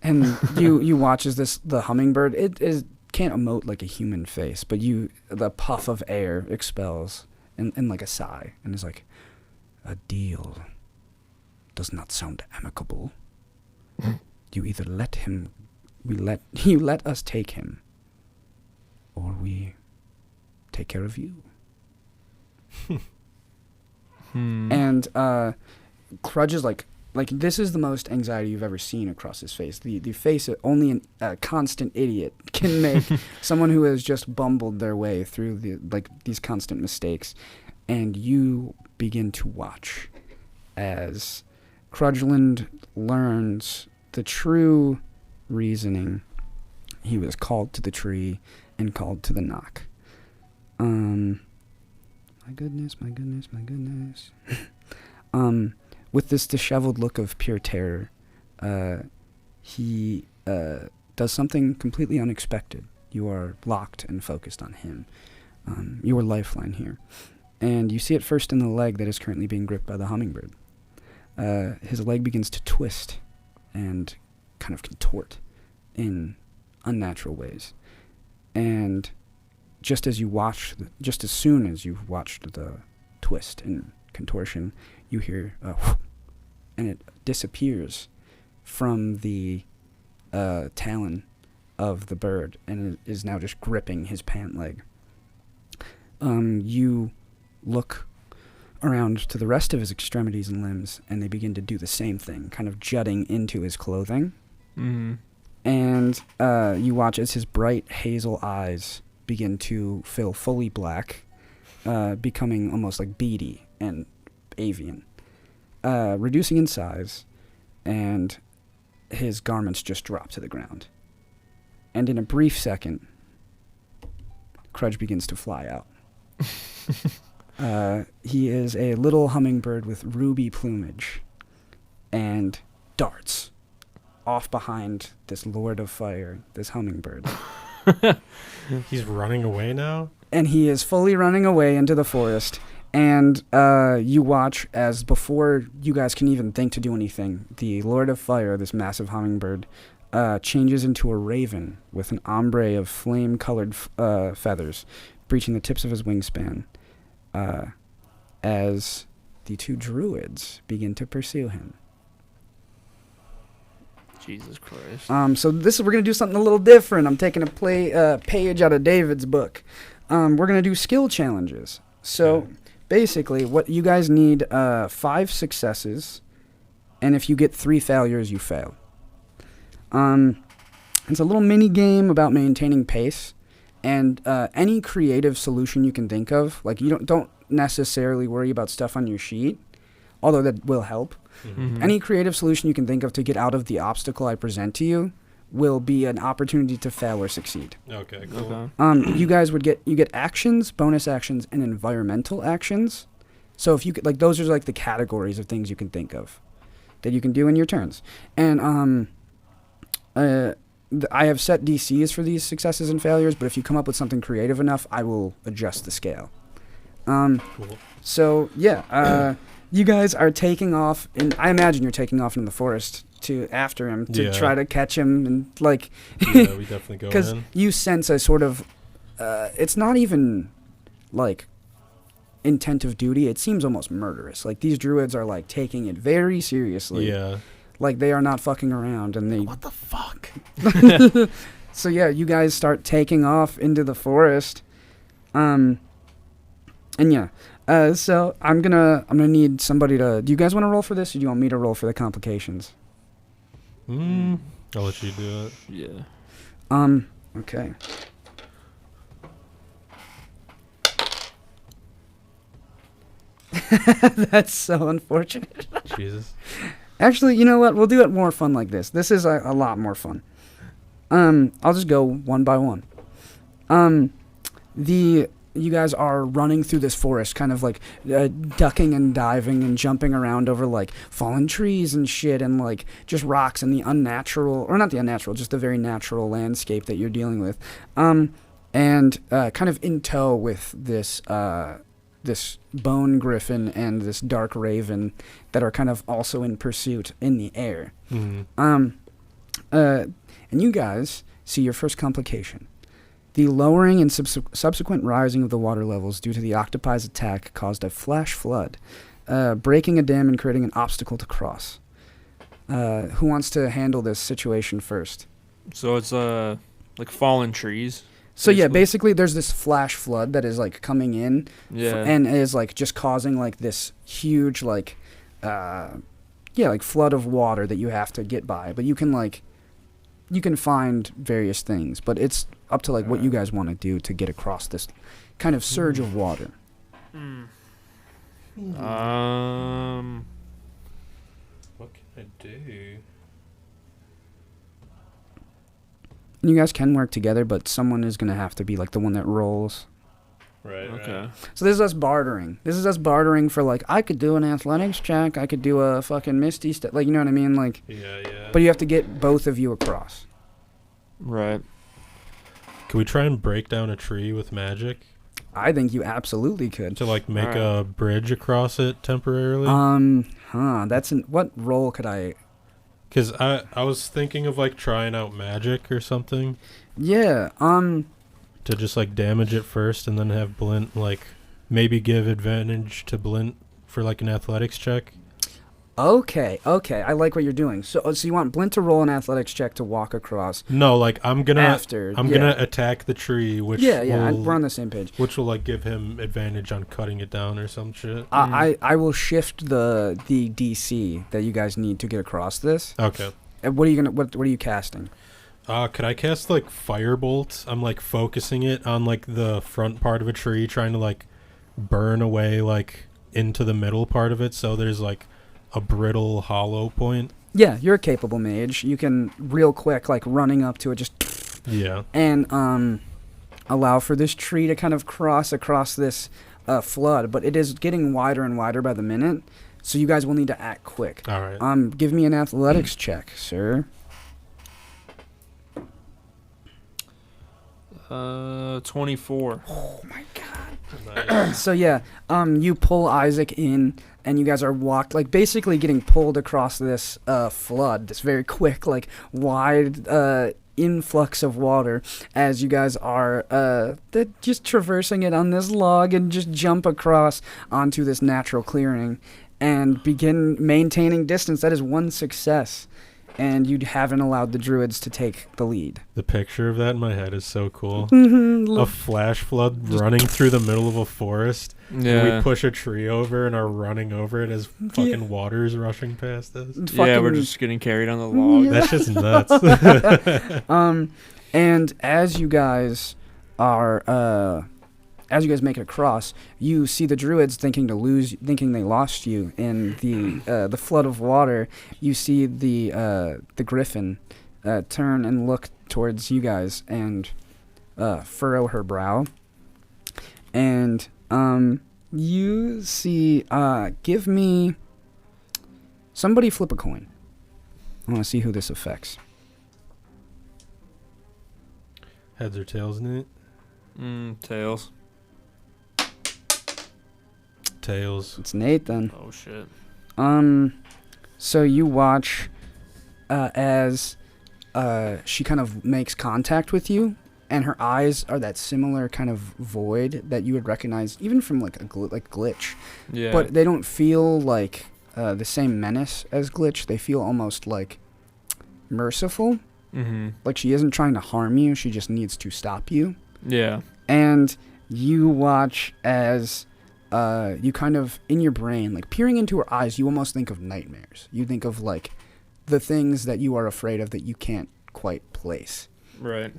And you watch as the hummingbird, it can't emote like a human face, but the puff of air expels in like a sigh, and is like, a deal does not sound amicable. You either you let us take him, or we take care of you. And Crudge is like this is the most anxiety you've ever seen across his face. The face that only a constant idiot can make. Someone who has just bumbled their way through these constant mistakes. And you begin to watch as Crudgeland learns the true reasoning. He was called to the tree and called to the knock. My goodness. With this disheveled look of pure terror, he does something completely unexpected. You are locked and focused on him. Your lifeline here. And you see it first in the leg that is currently being gripped by the hummingbird. His leg begins to twist and kind of contort in unnatural ways. And just as soon as you've watched the twist and contortion, you hear and it disappears from the talon of the bird, and it is now just gripping his pant leg. You look around to the rest of his extremities and limbs, and they begin to do the same thing, kind of jutting into his clothing. Mm-hmm. And you watch as his bright hazel eyes begin to fill fully black, becoming almost like beady and avian, reducing in size, and his garments just drop to the ground. And in a brief second, Crudge begins to fly out. He is a little hummingbird with ruby plumage and darts off behind this Lord of Fire, this hummingbird. He's running away now? And he is fully running away into the forest. And you watch as, before you guys can even think to do anything, the Lord of Fire, this massive hummingbird, changes into a raven with an ombre of flame-colored feathers, breaching the tips of his wingspan, as the two druids begin to pursue him. Jesus Christ. So we're going to do something a little different. I'm taking a page out of David's book. We're going to do skill challenges. So basically, what you guys need 5 successes, and if you get 3 failures, you fail. It's a little mini game about maintaining pace, and any creative solution you can think of. Like, you don't necessarily worry about stuff on your sheet, although that will help. Mm-hmm. Any creative solution you can think of to get out of the obstacle I present to you will be an opportunity to fail or succeed. Okay, cool. Okay. You guys get actions, bonus actions, and environmental actions. So if you could, like, those are like the categories of things you can think of that you can do in your turns. And I have set DCs for these successes and failures, but if you come up with something creative enough, I will adjust the scale. Cool. So yeah, you guys are taking off, and I imagine you're taking off in the forest after him to try to catch him, and like. Yeah, we definitely go in. Because you sense a sort of, it's not even like intent of duty. It seems almost murderous. Like, these druids are like taking it very seriously. Yeah. Like, they are not fucking around, and they. What the fuck? So yeah, you guys start taking off into the forest, and yeah. So I'm gonna need somebody to. Do you guys want to roll for this, or do you want me to roll for the complications? I'll let you do it. Yeah. Okay. That's so unfortunate. Jesus. Actually, you know what? We'll do it more fun like this. This is a lot more fun. I'll just go one by one. You guys are running through this forest, kind of like ducking and diving and jumping around over like fallen trees and shit and like just rocks and the unnatural, or not the unnatural, just the very natural landscape that you're dealing with. And kind of in tow with this this bone griffin and this dark raven that are kind of also in pursuit in the air. Mm-hmm. And you guys see your first complication. The lowering and subsequent rising of the water levels due to the octopi's attack caused a flash flood, breaking a dam and creating an obstacle to cross. Who wants to handle this situation first? So it's like fallen trees. So yeah, basically there's this flash flood that is like coming in and is like just causing like this huge like like flood of water that you have to get by. But you can find various things, but it's up to like what you guys want to do to get across this kind of surge of water. What can I do? And you guys can work together, but someone is going to have to be like the one that rolls. Right. Okay. Right. So this is us bartering. This is us bartering for like, I could do an athletics check. I could do a fucking misty step. Like, you know what I mean? Like, Yeah. but you have to get both of you across. Right. Can we try and break down a tree with magic I think you absolutely could. to like make Alright. a bridge across it temporarily? What role could I? Because I was thinking of like trying out magic or something Yeah. to just like damage it first and then have Blint like maybe give advantage to Blint for like an athletics check. Okay. I like what you're doing. So you want Blint to roll an athletics check to walk across No, like I'm gonna after. attack the tree, which We're on the same page. which will like give him advantage on cutting it down or some shit. I will shift the DC that you guys need to get across this. Okay. What are you casting? Could I cast like firebolt? I'm like focusing it on like the front part of a tree, trying to like burn away like into the middle part of it, so there's like a brittle hollow point. Yeah, you're a capable mage. You can real quick like running up to it just Yeah. and allow for this tree to kind of cross across this flood, but it is getting wider and wider by the minute, so you guys will need to act quick. All right. Give me an athletics check, sir. 24. Oh my god. Nice. So yeah, you pull Isaac in, and you guys are basically getting pulled across this flood, this very quick, like wide influx of water, as you guys are just traversing it on this log and just jump across onto this natural clearing and begin maintaining distance. That is one success. And you haven't allowed the druids to take the lead. The picture of that in my head is so cool. Mm-hmm. A flash flood running through the middle of a forest. Yeah. And we push a tree over and are running over it as fucking water's rushing past us. Yeah, we're just getting carried on the log. Yeah. That's just nuts. And as you guys are, as you guys make it across, you see the druids thinking they lost you in the flood of water. You see the griffin turn and look towards you guys and furrow her brow. And you see, give me somebody flip a coin. I want to see who this affects. Heads or tails, Nate? Tails. Tails. It's Nate then. Oh, shit. So you watch as she kind of makes contact with you, and her eyes are that similar kind of void that you would recognize even from like a Glitch. Yeah. But they don't feel like the same menace as Glitch. They feel almost like merciful. Mm-hmm. Like she isn't trying to harm you. She just needs to stop you. Yeah. And you watch as you kind of, in your brain, like peering into her eyes, you almost think of nightmares. You think of like the things that you are afraid of that you can't quite place. Right.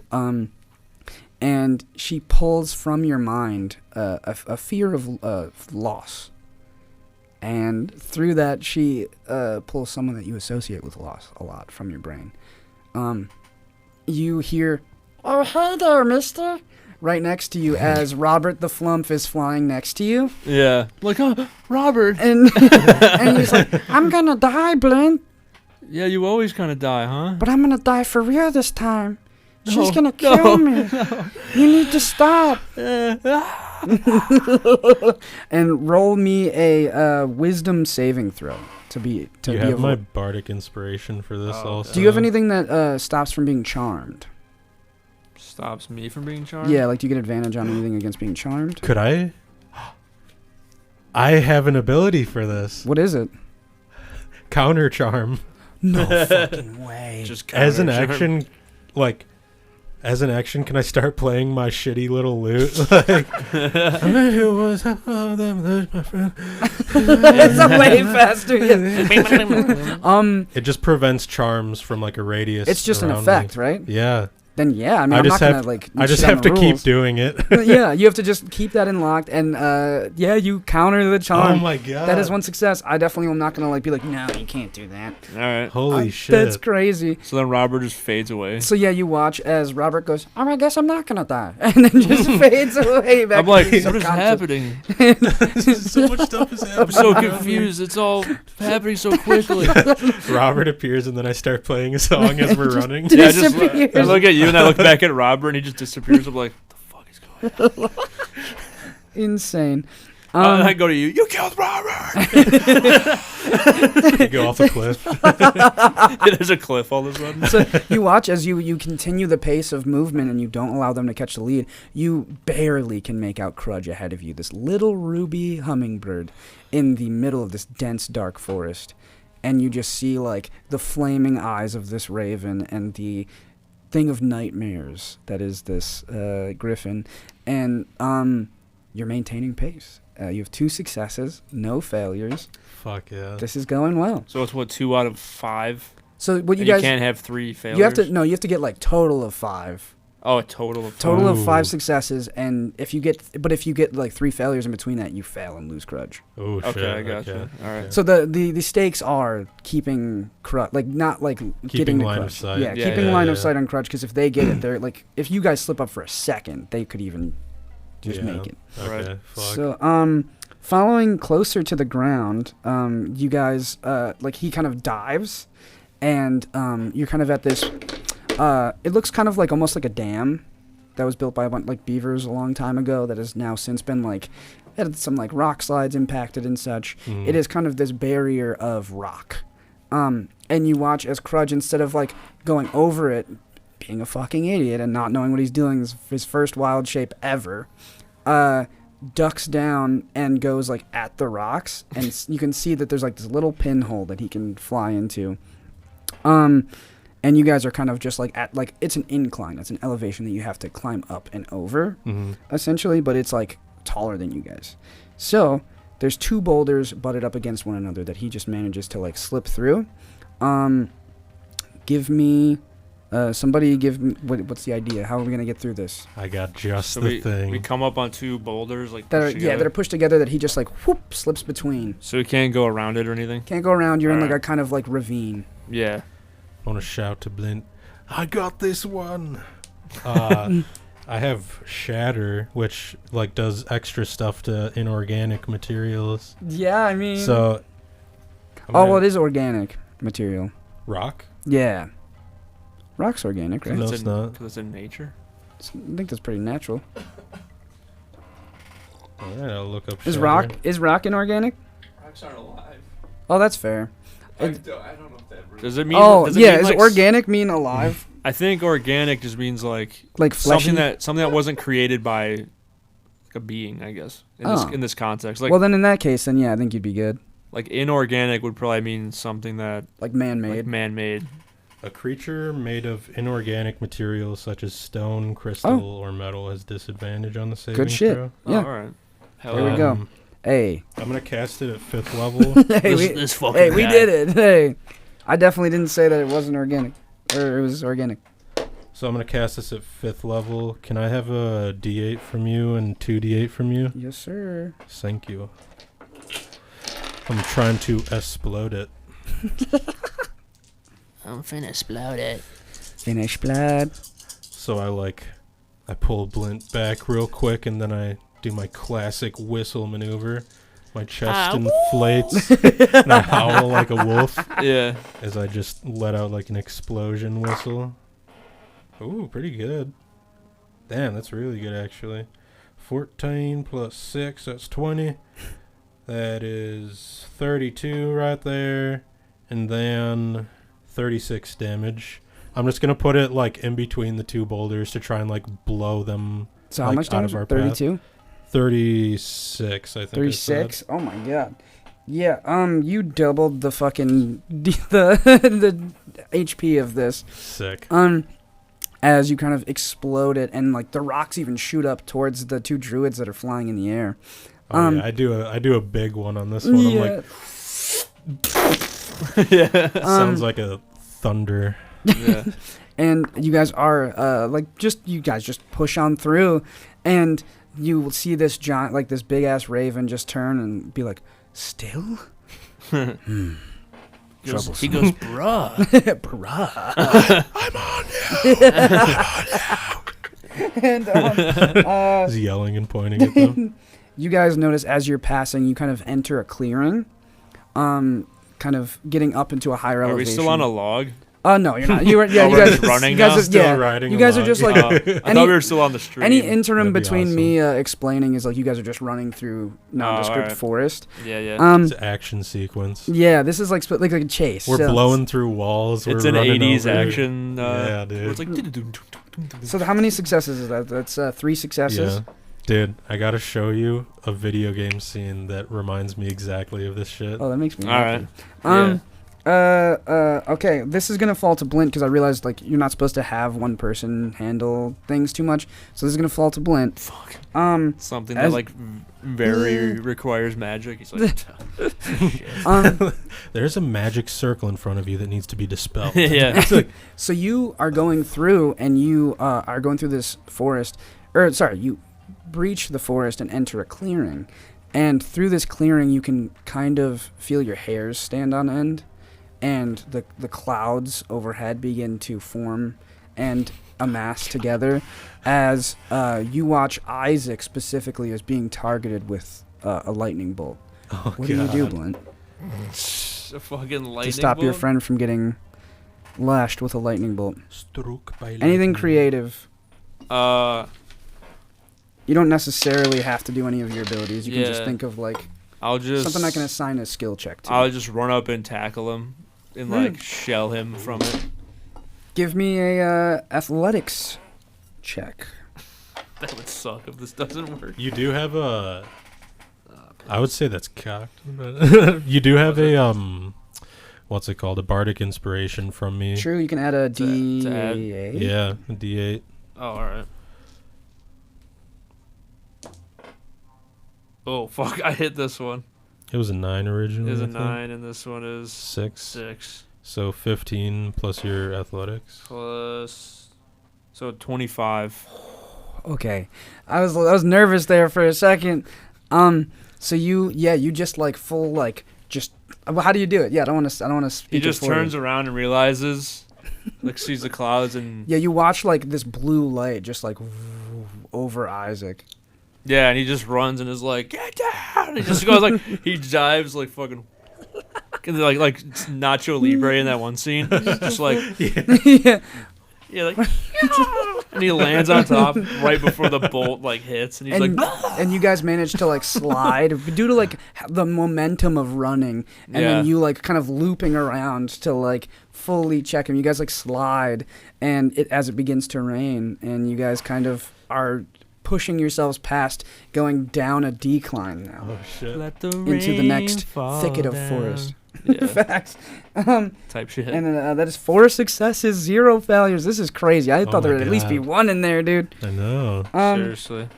And she pulls from your mind a fear of loss. And through that, she pulls someone that you associate with loss a lot from your brain. You hear, "Oh, hey there, mister," right next to you as Robert the Flump is flying next to you. Yeah. Like, oh, Robert. And, and he's like, "I'm gonna die, Blint, Yeah, you always kind of die, huh? but I'm gonna die for real this time. She's No, gonna kill me. You need to stop." And roll me a wisdom saving throw to be Do you have my bardic inspiration for this also? Do you have anything that stops from being charmed? Stops me from being charmed? Yeah, like do you get advantage on anything against being charmed? Could I? I have an ability for this. What is it? Counter charm. No fucking way. Just As an counter-charm. action, like, as an action, can I start playing my shitty little lute? Like, I bet it was there's my friend. It's a way faster. It just prevents charms from like a radius. It's just an around effect, me. right? Yeah. Then yeah, I mean, I I'm just not have- gonna like. I just shit on have the to keep rules. doing it. Yeah, you have to just keep that in locked, and yeah, you counter the charm. Oh my god. That is one success. I definitely am not gonna like be like, no, you can't do that. All right. Holy shit. That's crazy. So then Robert just fades away. So yeah, you watch as Robert goes, "Oh, I guess I'm not gonna die," and then just fades away back. I'm like, into what is subconscious. happening? So much stuff is I'm happening. so confused. It's all happening so quickly. Robert appears and then I start playing a song as we're running. Yeah, I just Disappears. I look at you and I look back at Robert and he just disappears. I'm like, what the fuck is going on? Insane. And I go to you. You killed Robert. You go off a cliff. There's a cliff all of a sudden. So you watch as you continue the pace of movement and you don't allow them to catch the lead. You barely can make out Crudge ahead of you, this little ruby hummingbird in the middle of this dense dark forest. And you just see like the flaming eyes of this raven and the thing of nightmares that is this griffin. And you're maintaining pace. You have 2 successes, no failures. Fuck yeah. This is going well. So it's what, 2 out of 5? So what you And guys can't have 3 failures. you have to get like total of 5. Oh, a total of 5. Total of 5 Ooh. successes, and if you get like 3 failures in between that, you fail and lose Crudge. Oh shit. Okay, I gotcha. Okay. All right. So the stakes are keeping Crudge, like not like getting the line of Crudge. sight. Yeah, Yeah, keeping yeah, line of yeah. sight on Crudge, because if they get it, they're like, if you guys slip up for a second, they could even just Yeah. make it. Okay. Right. Fuck. So following closer to the ground, you guys like he kind of dives, and you're kind of at this. It looks kind of like almost like a dam that was built by a bunch like beavers a long time ago that has now since been like had some like rock slides impacted and such. Mhm. It is kind of this barrier of rock. And you watch as Crudge, instead of like going over it, being a fucking idiot and not knowing what he's doing, his first wild shape ever, ducks down and goes like at the rocks, and you can see that there's like this little pinhole that he can fly into. And you guys are kind of just like at like it's an incline, it's an elevation that you have to climb up and over, Mhm. essentially, but it's like taller than you guys. So there's 2 boulders butted up against one another that he just manages to like slip through. Give me somebody give me what's the idea? How are we gonna get through this? I got just So the thing. we come up on 2 boulders like That are, pushed yeah, together. that are pushed together that he just like whoop slips between. So we can't go around it or anything. Can't go around. You're in like Alright. a kind of like ravine. Yeah. I want to shout to Blint, I got this one. I have Shatter, which like does extra stuff to inorganic materials. Yeah, I mean. So. Well, it is organic material. Rock? Yeah. Rock's organic, right? No, It's it's in, not. Because it's in nature. I think that's pretty natural. Alright, I'll look up Is Shatter. rock inorganic? Rocks aren't alive. Oh, that's fair. I don't know if that does it mean? Oh, does it yeah. mean, Is like, organic mean alive? I think organic just means like Like fleshy? something that wasn't created by like a being, I guess. In this context, like Well, then in that case, then yeah, I think you'd be good. like inorganic would probably mean something that Like man-made. like man-made. A creature made of inorganic materials such as stone, crystal, or metal has disadvantage on the saving Good shit. throw. Oh, Yeah. all right. Hell There we yeah. go. Hey. I'm gonna cast it at 5th level. Hey, This fucking hey, we guy. did it. Hey. I definitely didn't say that it wasn't organic. Or it was organic. So I'm gonna cast this at 5th level. Can I have a D8 from you and 2 D8 from you? Yes, sir. Thank you. I'm trying to explode it. I'm finna explode it. Finish blood. So I pull Blint back real quick, and then I do my classic whistle maneuver. My chest inflates, and I howl like a wolf Yeah. as I just let out like an explosion whistle. Ooh, pretty good. Damn, that's really good actually. 14 plus 6, that's 20. That is 32 right there. And then 36 damage. I'm just going to put it like in between the two boulders to try and like blow them. So how like, much out damage? of our path. 32? 36, I think. 36? Oh my god. Yeah, you doubled the fucking the HP of this. Sick. As you kind of explode it, and like the rocks even shoot up towards the two druids that are flying in the air. Oh yeah, I do a big one on this one. Yeah. I'm like, Yeah. sounds like a thunder. Yeah. And you guys are you guys just push on through, and you will see this giant, like this big ass raven, just turn and be like, "Still." He goes, bruh. Bruh. And He's yelling and pointing at them. you guys notice as you're passing, you kind of enter a clearing, kind of getting up into a higher Are we elevation. still on a log? No, you're not. You were, yeah, Oh, you we're guys just running you guys now? are, Still yeah, riding you guys are along. just like I any- thought we were still on the street. any interim That'd be between awesome. me explaining is like you guys are just running through nondescript alright. forest. Yeah, yeah. It's an action sequence. Yeah, this is like like a chase. We're so, blowing through walls. It's we're an running 80s over. action. Yeah, Where it's dude. like. So how many successes is that? That's 3 successes. Yeah. Dude, I gotta show you a video game scene that reminds me exactly of this shit. Oh, that makes me All happy. right. Okay, this is gonna fall to Blint because I realized like you're not supposed to have one person handle things too much, so this is gonna fall to Blint. Fuck. Something as- that like very requires magic. He's like, There's a magic circle in front of you that needs to be dispelled. yeah. So you are going through, and you are going through this forest, or sorry, you breach the forest and enter a clearing, and through this clearing you can kind of feel your hairs stand on end, and the clouds overhead begin to form and amass together as you watch Isaac specifically as being targeted with a lightning bolt. Oh, What do you do, Blint, A fucking lightning to stop your bolt? friend from getting lashed with a lightning bolt? Struck by Anything lightning. creative. You You don't necessarily have to do any of your abilities. You can just Yeah. think of like I'll just something I can assign a skill check to. I'll just run up and tackle him and like shell him from it. Give me a athletics check. That would suck if this doesn't work. You do have a. I would say that's cocked. But you do have a what's it called? A bardic inspiration from me. True, you can add a To add? D8. Yeah, a D8. Oh, all right. Oh fuck! I hit this one. It was a 9 originally. Is I a think. 9, and this one is 6. 6 So 15 plus your athletics. plus. So 25. Okay, I was nervous there for a second. So you just like full like just. Well, how do you do it? Yeah, I don't want to speak. He just it for turns you. around and realizes, like, sees the clouds and Yeah, you watch like this blue light just like over Isaac. yeah, and he just runs and is like, get down! And he just goes like, he dives like fucking, like Nacho Libre in that one scene. Just like, Yeah. yeah, like, and he lands on top right before the bolt like hits, and he's and, like, and you guys manage to like slide due to like the momentum of running, and then Yeah. you like kind of looping around to like fully check him. You guys like slide, and as it begins to rain, and you guys kind of are pushing yourselves past, going down a decline now Oh shit. Let the into the rain next fall thicket of down. forest. yeah, Facts. type shit. And that is 4 successes, 0 failures. This is crazy. I thought there my would at least be God. 1 in there, dude. I know. Seriously.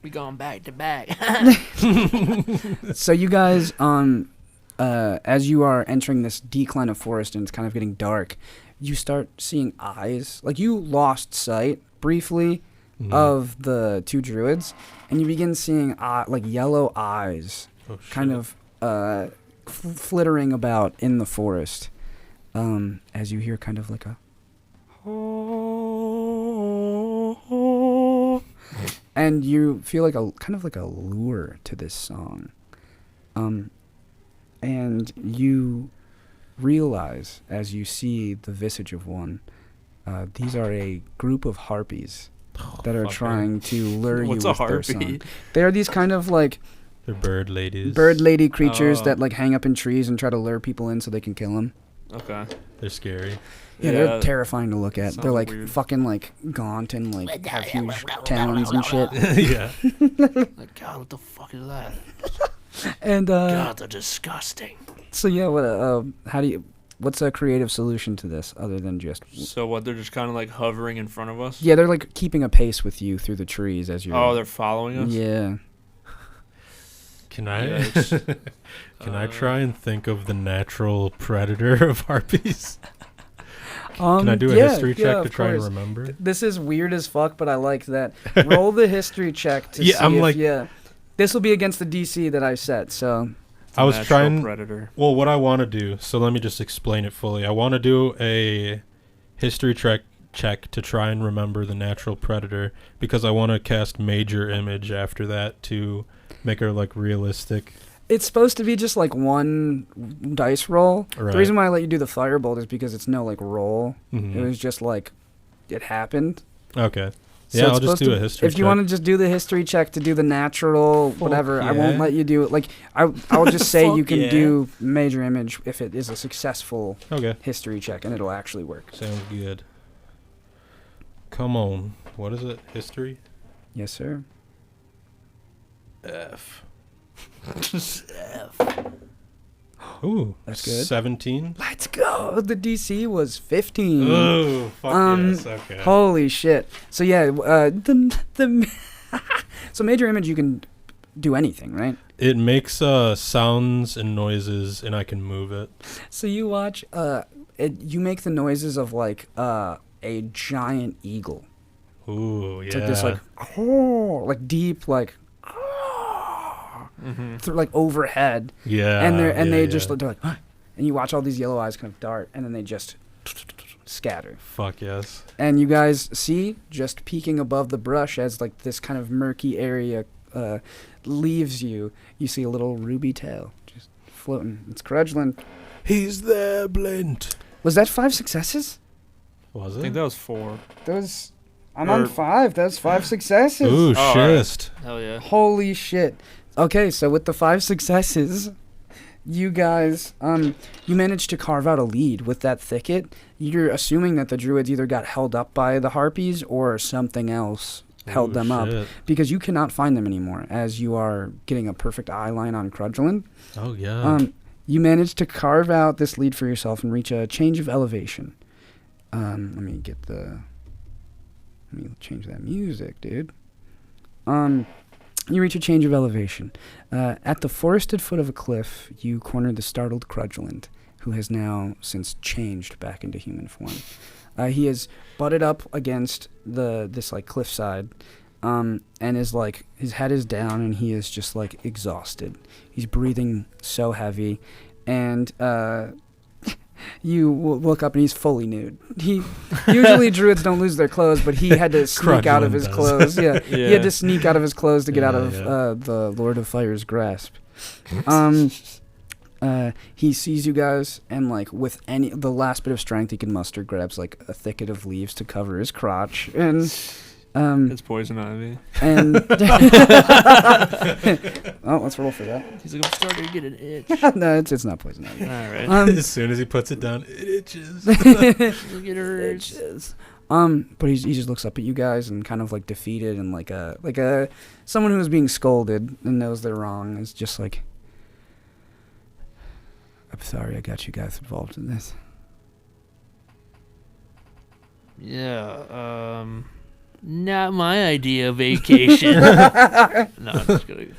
We going back to back. So you guys, as you are entering this decline of forest and it's kind of getting dark, you start seeing eyes. Like you lost sight briefly Mhm. of the two druids, and you begin seeing like yellow eyes Oh, shit. kind of flittering about in the forest, as you hear kind of like a and you feel like a kind of like a lure to this song, and you realize as you see the visage of one, these are a group of harpies that are trying to lure you with their song. They are these kind of like they're bird ladies. Bird lady creatures that like hang up in trees and try to lure people in so they can kill them. Okay. They're scary. Yeah, they're terrifying to look at. They're like weird. Fucking like gaunt and like have huge talons and shit. Yeah. Like, God, what the fuck is that? And God, they're disgusting. so yeah, what what's a creative solution to this other than just So what? They're just kind of like hovering in front of us. yeah, they're like keeping a pace with you through the trees as you're Oh, they're following us. yeah. Can I Yikes. can I try and think of the natural predator of harpies? Can I do a history check to try and remember? This is weird as fuck, but I like that. Roll the history check to Yeah, see I'm if, like- this will be against the DC that I set, so I was Natural trying. predator. Well, what I want to do. So let me just explain it fully. I want to do a history check to try and remember the natural predator because I want to cast major image after that to make her like realistic. it's supposed to be just like one dice roll. Right. The reason why I let you do the firebolt is because it's no like roll. Mhm. It was just like it happened. Okay. So Yeah, it's I'll just supposed do to- a history If you check. want to just do the history check to do the natural whatever, I won't yeah. let you do it. Like I'll just say you Fuck can yeah. do major image if it is a successful Okay. history check and it'll actually work. Sounds good. Come on. What is it? History? Yes, sir. F. Ooh. That's good. 17. Let's go. The DC was 15. Oh, fuck yes. Okay. Holy shit. So yeah, so major image you can do anything, right? It makes sounds and noises, and I can move it. So you watch you make the noises of like a giant eagle. Ooh, yeah. It's like this like deep like through like overhead. Yeah. And they're yeah. just they're like and you watch all these yellow eyes kind of dart and then they just scatter. Fuck yes. And you guys see just peeking above the brush as like this kind of murky area leaves you. You see a little ruby tail just floating. It's Crudgeland. He's there, Blint. Was that 5 successes? Was I it? think that was 4. I'm on 5. That's 5 successes. Ooh, Oh, shist. Hell yeah. Holy shit. Okay, so with the 5 successes, you guys, you managed to carve out a lead with that thicket. You're assuming that the druids either got held up by the harpies or something else held Ooh, them up. shit. Because you cannot find them anymore as you are getting a perfect eye line on Crudgeland. Oh, yeah. You managed to carve out this lead for yourself and reach a change of elevation. Let me change that music, dude. You reach a change of elevation. At the forested foot of a cliff, you cornered the startled Crudgeland, who has now since changed back into human form. He is butted up against this like cliffside, and is like his head is down and he is just like exhausted. He's breathing so heavy, and you look up and he's fully nude. Usually druids don't lose their clothes, but he had to sneak out of Crudgeland his does. clothes. Yeah. Yeah. He had to sneak out of his clothes to get out Yeah, of yeah. the Lord of Fire's grasp. He sees you guys and like with the last bit of strength he can muster, grabs like a thicket of leaves to cover his crotch and It's poison ivy. and oh, let's roll for that. He's like, I'm starting to get an itch. No, it's not poison ivy. All right. As soon as he puts it down, it itches. Look at her. But he just looks up at you guys and kind of like defeated and like a someone who is being scolded and knows they're wrong is just like, I'm sorry I got you guys involved in this. Yeah. Not my idea of vacation. No, I'm just kidding.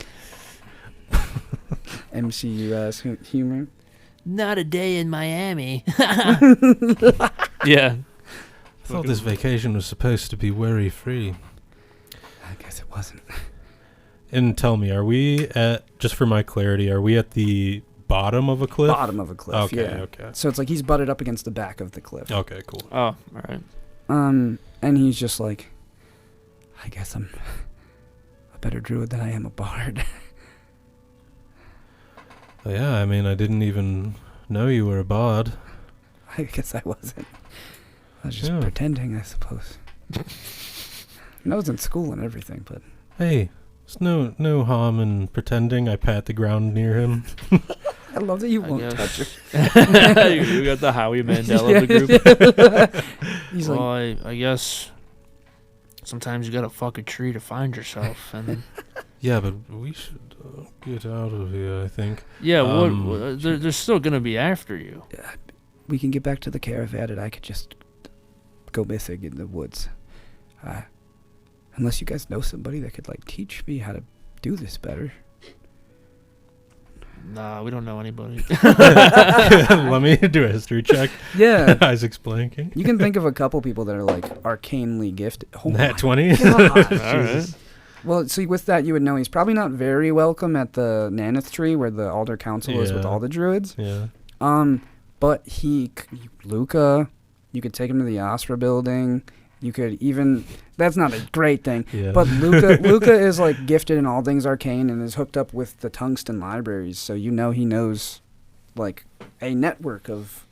MCU humor. Not a day in Miami. Yeah. I thought this vacation was supposed to be worry-free. I guess it wasn't. And tell me, are we at, just for my clarity, are we at the bottom of a cliff? Bottom of a cliff. Okay, yeah. okay. So it's like he's butted up against the back of the cliff. Okay, cool. Oh, all right. And he's just like, I guess I'm a better druid than I am a bard. Yeah, I mean, I didn't even know you were a bard. I guess I wasn't. I was just pretending, I suppose. I was in school and everything, but... Hey, there's no harm in pretending. I pat the ground near him. I love that you I won't guess. touch her. You got the Howie Mandel of the group. He's Well, like, I guess sometimes you gotta fuck a tree to find yourself, and Yeah, but we should get out of here, I think. yeah, they're still gonna be after you. we can get back to the caravan and I could just go missing in the woods. Unless you guys know somebody that could, like, teach me how to do this better. Nah, we don't know anybody. Let me do a history check. Yeah. Isaac's blanking. You can think of a couple people that are, like, arcanely gifted. Oh Nat my 20. God. All right. Well, see, with that, you would know he's probably not very welcome at the Nanith Tree where the Alder Council is with Yeah. all the druids. Yeah. But Luca, you could take him to the Asra building. You could even, that's not a great thing, Yeah. but Luca is, like, gifted in all things arcane and is hooked up with the tungsten libraries, so you know he knows, like, a network of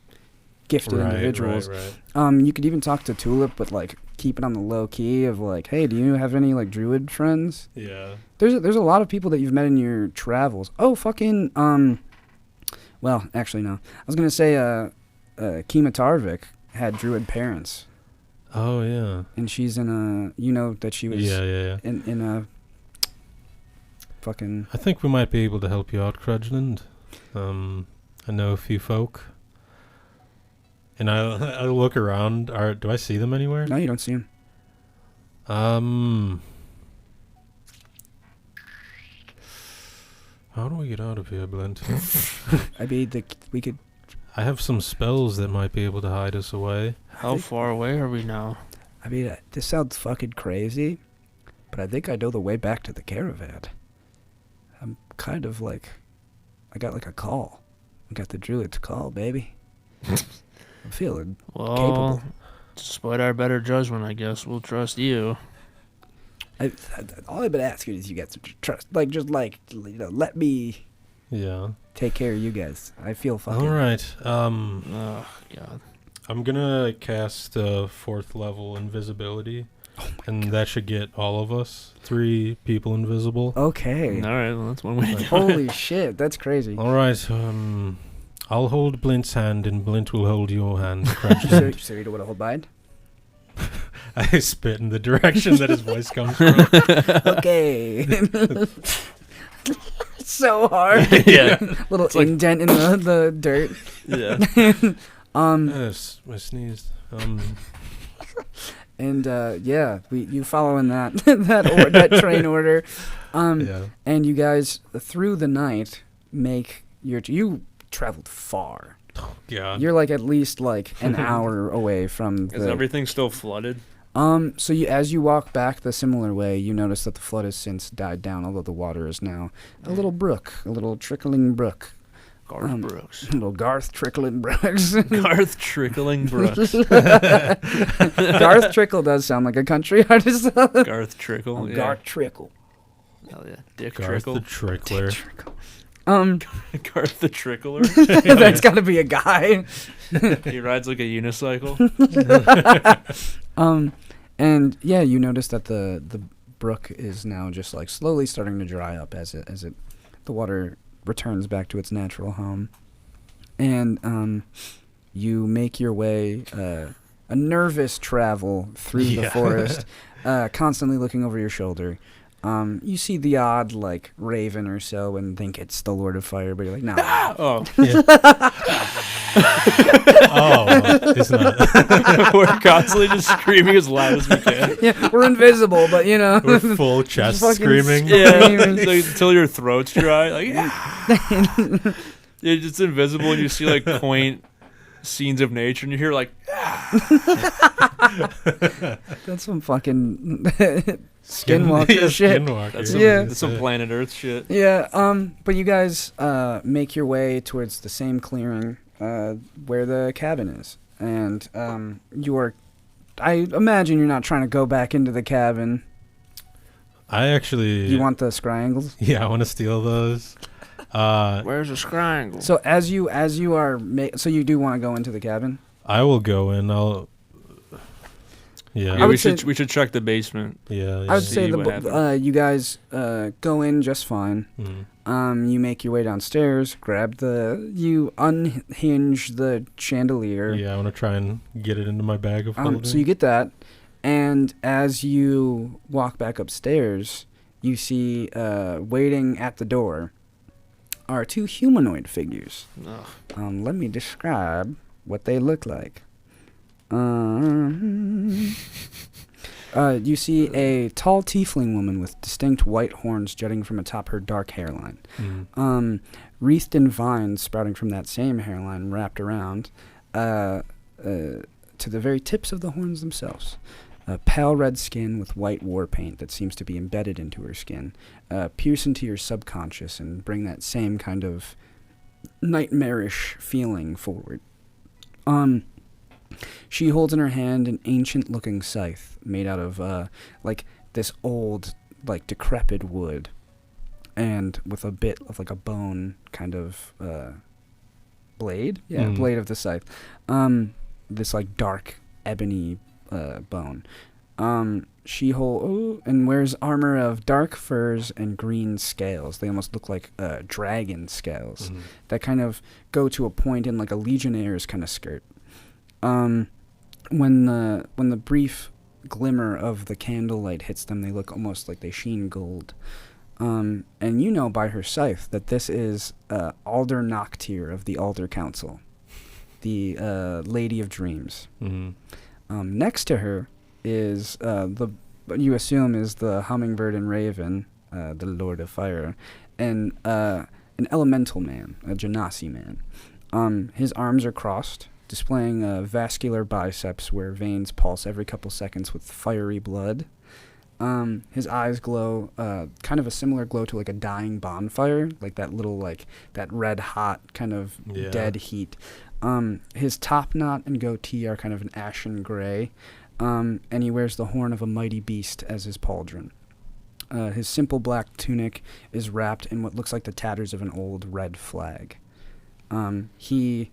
gifted individuals. Right. You could even talk to Tulip, but, like, keep it on the low key of, like, hey, do you have any, like, druid friends? Yeah. There's a lot of people that you've met in your travels. Oh, fucking, well, actually, no. I was going to say, Kima Tarvik had druid parents. Oh, yeah. And she's in a, you know that she was Yeah. in a fucking... I think we might be able to help you out, Crudgeland. I know a few folk. And I look around. Do I see them anywhere? No, you don't see him. How do we get out of here, Blint? I mean, we could... I have some spells that might be able to hide us away. How far away are we now? I mean, this sounds fucking crazy, but I think I know the way back to the caravan. I'm kind of like... I got, like, a call. I got the druid's call, baby. I'm feeling capable. Despite our better judgment, I guess we'll trust you. All I've been asking is you guys to trust. Like, just, like, you know, let me take care of you guys. I feel fucking... All right. Oh, God. I'm going to cast 4th level invisibility. And that should get all of us 3 people invisible. Okay. All right, well, that's one way to do it. Holy shit, that's crazy. All right. I'll hold Blint's hand, and Blint will hold your hand. So you don't want to hold mine? I spit in the direction that his voice comes from. Okay. So hard. Yeah. Little It's like- indent in the dirt. Yeah. Yes, I sneezed. And you follow in that that train order. Yeah. And you guys through the night make you traveled far. Yeah. You're like at least like an hour away from Is everything still flooded? So as you walk back the similar way, you notice that the flood has since died down, although the water is now a little brook, a little trickling brook. Garth Brooks. A little Garth trickling brooks. Garth Trickling Brooks. Garth Trickle does sound like a country artist. Garth Trickle. Oh, Yeah. Garth Trickle. Hell yeah. Dick Garth Trickle. the Trickler. Garth the Trickler. That's got to be a guy. He rides like a unicycle. And yeah, you notice that the brook is now just like slowly starting to dry up as the water returns back to its natural home. And you make your way a nervous travel through the forest, constantly looking over your shoulder. You see the odd like raven or so and think it's the Lord of Fire, but you're like, nah. Oh. Yeah. Oh, it's not. We're constantly just screaming as loud as we can. Yeah, we're invisible, but you know. We're full chest fucking screaming. Yeah. Like, until your throat's dry. Like, yeah. It's just invisible and you see like quaint scenes of nature and you hear like That's some fucking skinwalker shit. Skinwalker. That's some planet Earth shit. Yeah, but you guys make your way towards the same clearing where the cabin is. And I imagine you're not trying to go back into the cabin. I actually... You want the scryangles? Yeah, I want to steal those. Where's the scrangle? So as you are... so you do want to go into the cabin? I will go in. Yeah. Yeah, would we should check the basement. Yeah. I would See say what happened. you guys go in just fine. Mm. You make your way downstairs, you unhinge the chandelier. Yeah, I want to try and get it into my bag of holding. So you get that, and as you walk back upstairs, you see waiting at the door are two humanoid figures. Ugh. Let me describe what they look like. You see a tall tiefling woman with distinct white horns jutting from atop her dark hairline. Mm. Wreathed in vines sprouting from that same hairline wrapped around to the very tips of the horns themselves. Pale red skin with white war paint that seems to be embedded into her skin, pierce into your subconscious and bring that same kind of nightmarish feeling forward. She holds in her hand an ancient-looking scythe made out of, like, this old, like, decrepit wood, and with a bit of, like, a bone kind of, blade? Yeah, blade of the scythe. This, like, dark, ebony, bone. And wears armor of dark furs and green scales. They almost look like, dragon scales that kind of go to a point in, like, a legionnaire's kind of skirt. When the brief glimmer of the candlelight hits them, they look almost like they sheen gold. And you know by her scythe that this is Alder Noctir of the Alder Council, the Lady of Dreams. Mm-hmm. Next to her is what you assume is the Hummingbird and Raven, the Lord of Fire, and an elemental man, a Genasi man. His arms are crossed, displaying vascular biceps where veins pulse every couple seconds with fiery blood. His eyes glow, kind of a similar glow to like a dying bonfire, like that little, like, that red hot kind of dead heat. His top knot and goatee are kind of an ashen gray, and he wears the horn of a mighty beast as his pauldron. His simple black tunic is wrapped in what looks like the tatters of an old red flag. He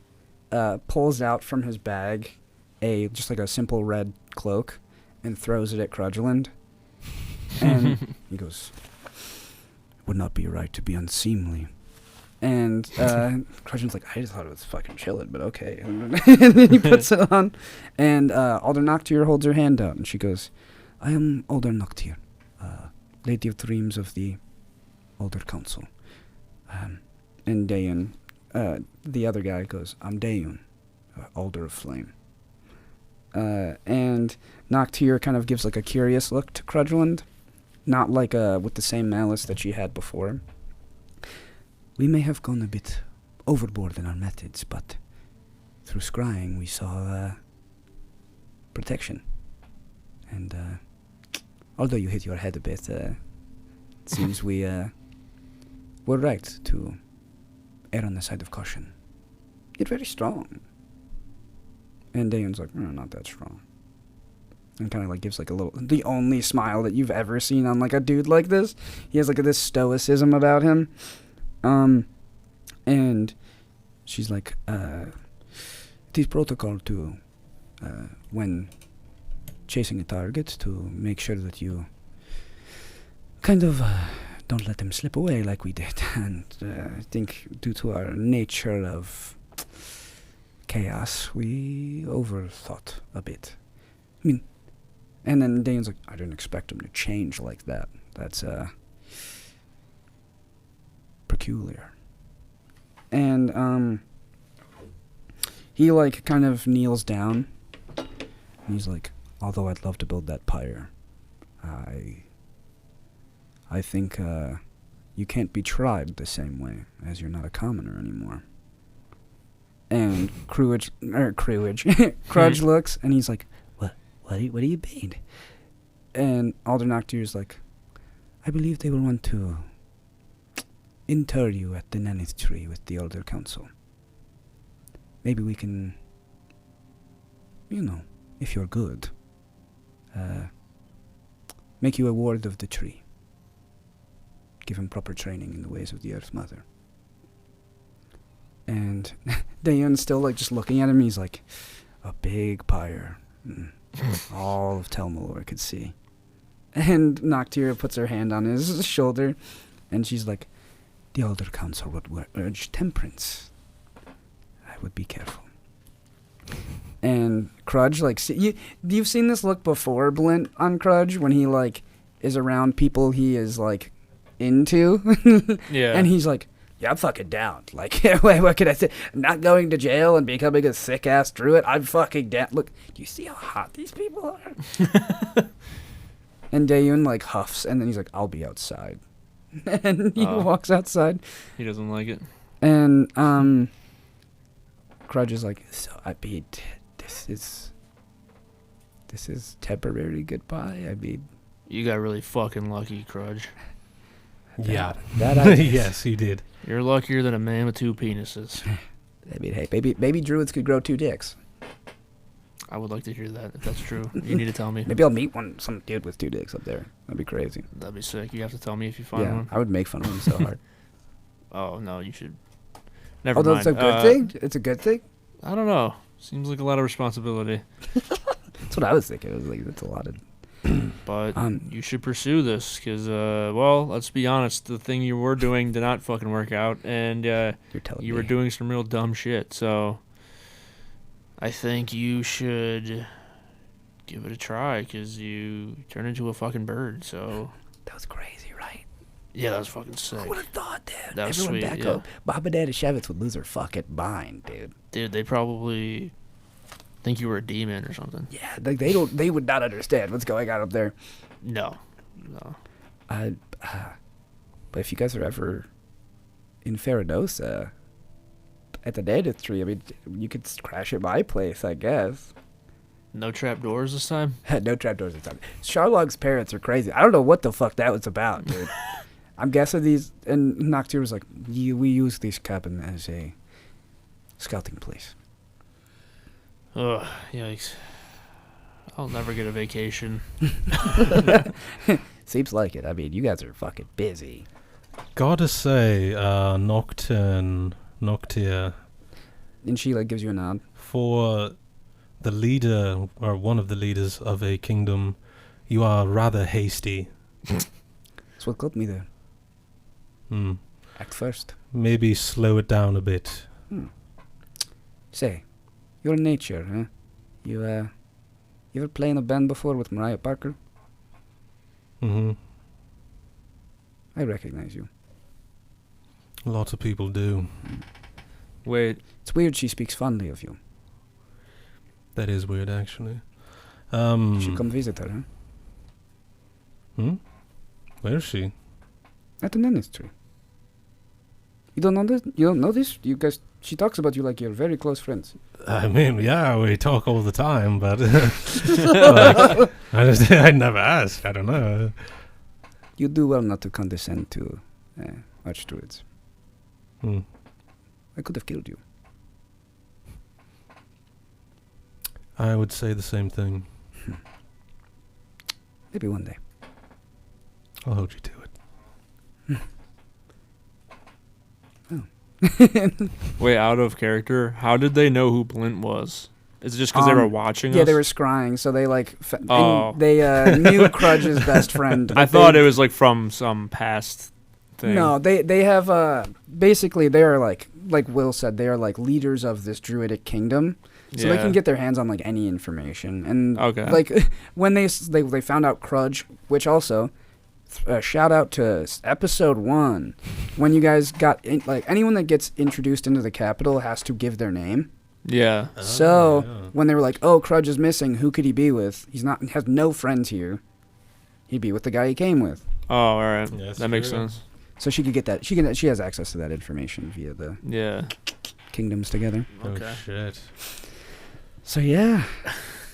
pulls out from his bag just like a simple red cloak and throws it at Crudgeland. And he goes, "Would not be right to be unseemly." And Crudgeland's like, "I just thought it was fucking chillin', but okay." And then he puts it on. And Alder Noctir holds her hand out, and she goes, "I am Alder Noctir, Lady of Dreams of the Alder Council." And Dayan, the other guy, goes, "I'm Dayan, Alder of Flame." And Noctir kind of gives like a curious look to Crudgeland, not like with the same malice that she had before. "We may have gone a bit overboard in our methods, but through scrying we saw protection. And although you hit your head a bit, it seems we were right to err on the side of caution. You're very strong." And Dayan's like, "Not that strong." And kind of like gives like the only smile that you've ever seen on like a dude like this. He has like this stoicism about him. And she's like, "It is protocol to, when chasing a target, to make sure that you kind of don't let them slip away like we did. And I think due to our nature of chaos, we overthought a bit. I mean," and then Dane's like, "I didn't expect him to change like that. That's peculiar." And he like kind of kneels down, and he's like, "Although I'd love to build that pyre, I think you can't be tried the same way, as you're not a commoner anymore." And Crudge looks, and he's like, what do you mean? And Alder Noctier's like, I believe they will want to inter you at the Nanith Tree with the Elder Council. Maybe we can, if you're good, make you a ward of the tree. Give him proper training in the ways of the Earth Mother. And Daeon's still like just looking at him. He's like, a big pyre. All of Tel Malor could see. And Noctira puts her hand on his shoulder, and she's like, the Elder Council would urge temperance. I would be careful. And Crudge, like, you've seen this look before, Blint, on Crudge, when he, like, is around people he is, like, into. Yeah. And he's like, yeah, I'm fucking down. Like, what can I say? Not going to jail and becoming a sick-ass druid? I'm fucking down. Look, do you see how hot these people are? And Daeun, like, huffs, and then he's like, I'll be outside. And he walks outside. He doesn't like it. And, Crudge is like, so I mean, this is temporary goodbye. I mean, You got really fucking lucky, Crudge. Yeah. That I Yes, he did. You're luckier than a man with 2 penises. I mean, hey, baby druids could grow 2 dicks. I would like to hear that, if that's true. You need to tell me. Maybe I'll meet some dude with 2 dicks up there. That'd be crazy. That'd be sick. You have to tell me if you find one. I would make fun of him so hard. Oh, no, you should. Never Although mind. it's a good thing? It's a good thing? I don't know. Seems like a lot of responsibility. That's what I was thinking. It was like, that's a lot of... But you should pursue this because, well, let's be honest. The thing you were doing did not fucking work out, and You're telling you me. were doing some real dumb shit. So I think you should give it a try because you turned into a fucking bird. So That was crazy, right? yeah, that was fucking sick. Who would have thought, dude? That was Everyone sweet, back yeah. up. Baba Shevitz would lose her fucking mind, dude. Dude, they probably think you were a demon or something. Yeah, like they would not understand what's going on up there. No. But if you guys are ever in Faradosa at the Nanith Tree, I mean, you could crash at my place, I guess. No trap doors this time? No trapdoors this time. Charlog's parents are crazy. I don't know what the fuck that was about, dude. I'm guessing these... And Noctir was like, we use this cabin as a scouting place. Ugh, yikes. I'll never get a vacation. Seems like it. I mean, you guys are fucking busy. Gotta say, Noctia, And she, like, gives you a nod. for the leader, or one of the leaders of a kingdom, you are rather hasty. That's what got me there. Act first. Maybe slow it down a bit. Say, your nature, huh? You ever play in a band before with Mariah Parker? Mm-hmm. I recognize you. Lots of people do. Wait, It's weird she speaks fondly of you. That is weird, actually. You should come visit her, huh? Where is she? At the Nanith Tree. You don't know this? You don't know this? You guys... She talks about you like you're very close friends. I mean, yeah, we talk all the time, but like, I never asked. I don't know. You do well not to condescend to archdruids. I could have killed you. I would say the same thing. Maybe one day. I'll hold you to it. wait, out of character, how did they know who Blint was? Is it just because they were watching us? Yeah, they were scrying, so they like... Oh. They knew Crudge's best friend. I thought it was like from some past thing. No, they have basically they are like Will said, they are like leaders of this druidic kingdom, so they can get their hands on like any information. And like when they found out Crudge, which also shout out to episode 1, when you guys got like anyone that gets introduced into the capital has to give their name. Yeah. When they were like, "Oh, Crudge is missing. Who could he be with? He has no friends here. He'd be with the guy he came with." Oh, all right. Yeah, that makes sense. So she could get that. She has access to that information via the kingdoms together. Okay. Oh, shit. So yeah,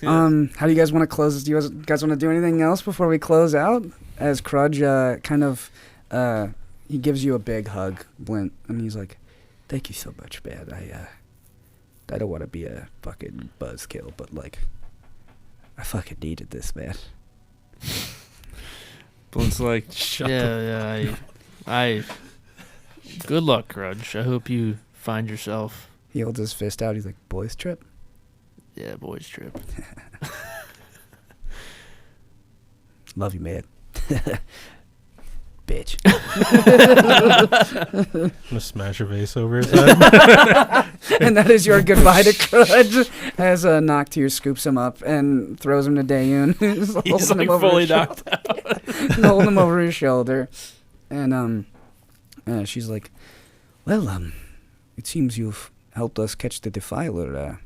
How do you guys want to close this? Do you guys want to do anything else before we close out? As Crudge he gives you a big hug, Blint, and he's like, "Thank you so much, man. I don't want to be a fucking buzzkill, but like, I fucking needed this, man." Blint's like, I good luck, Grudge. I hope you find yourself. He holds his fist out. He's like, "Boys trip." Yeah, boys trip. Love you, man. Bitch. I'm gonna smash a vase over his head. And that is your goodbye to Crudge. As Noctier scoops him up and throws him to Dayun. he's like fully knocked out. Holding him over his shoulder. And she's like, "Well, it seems you've helped us catch the Defiler.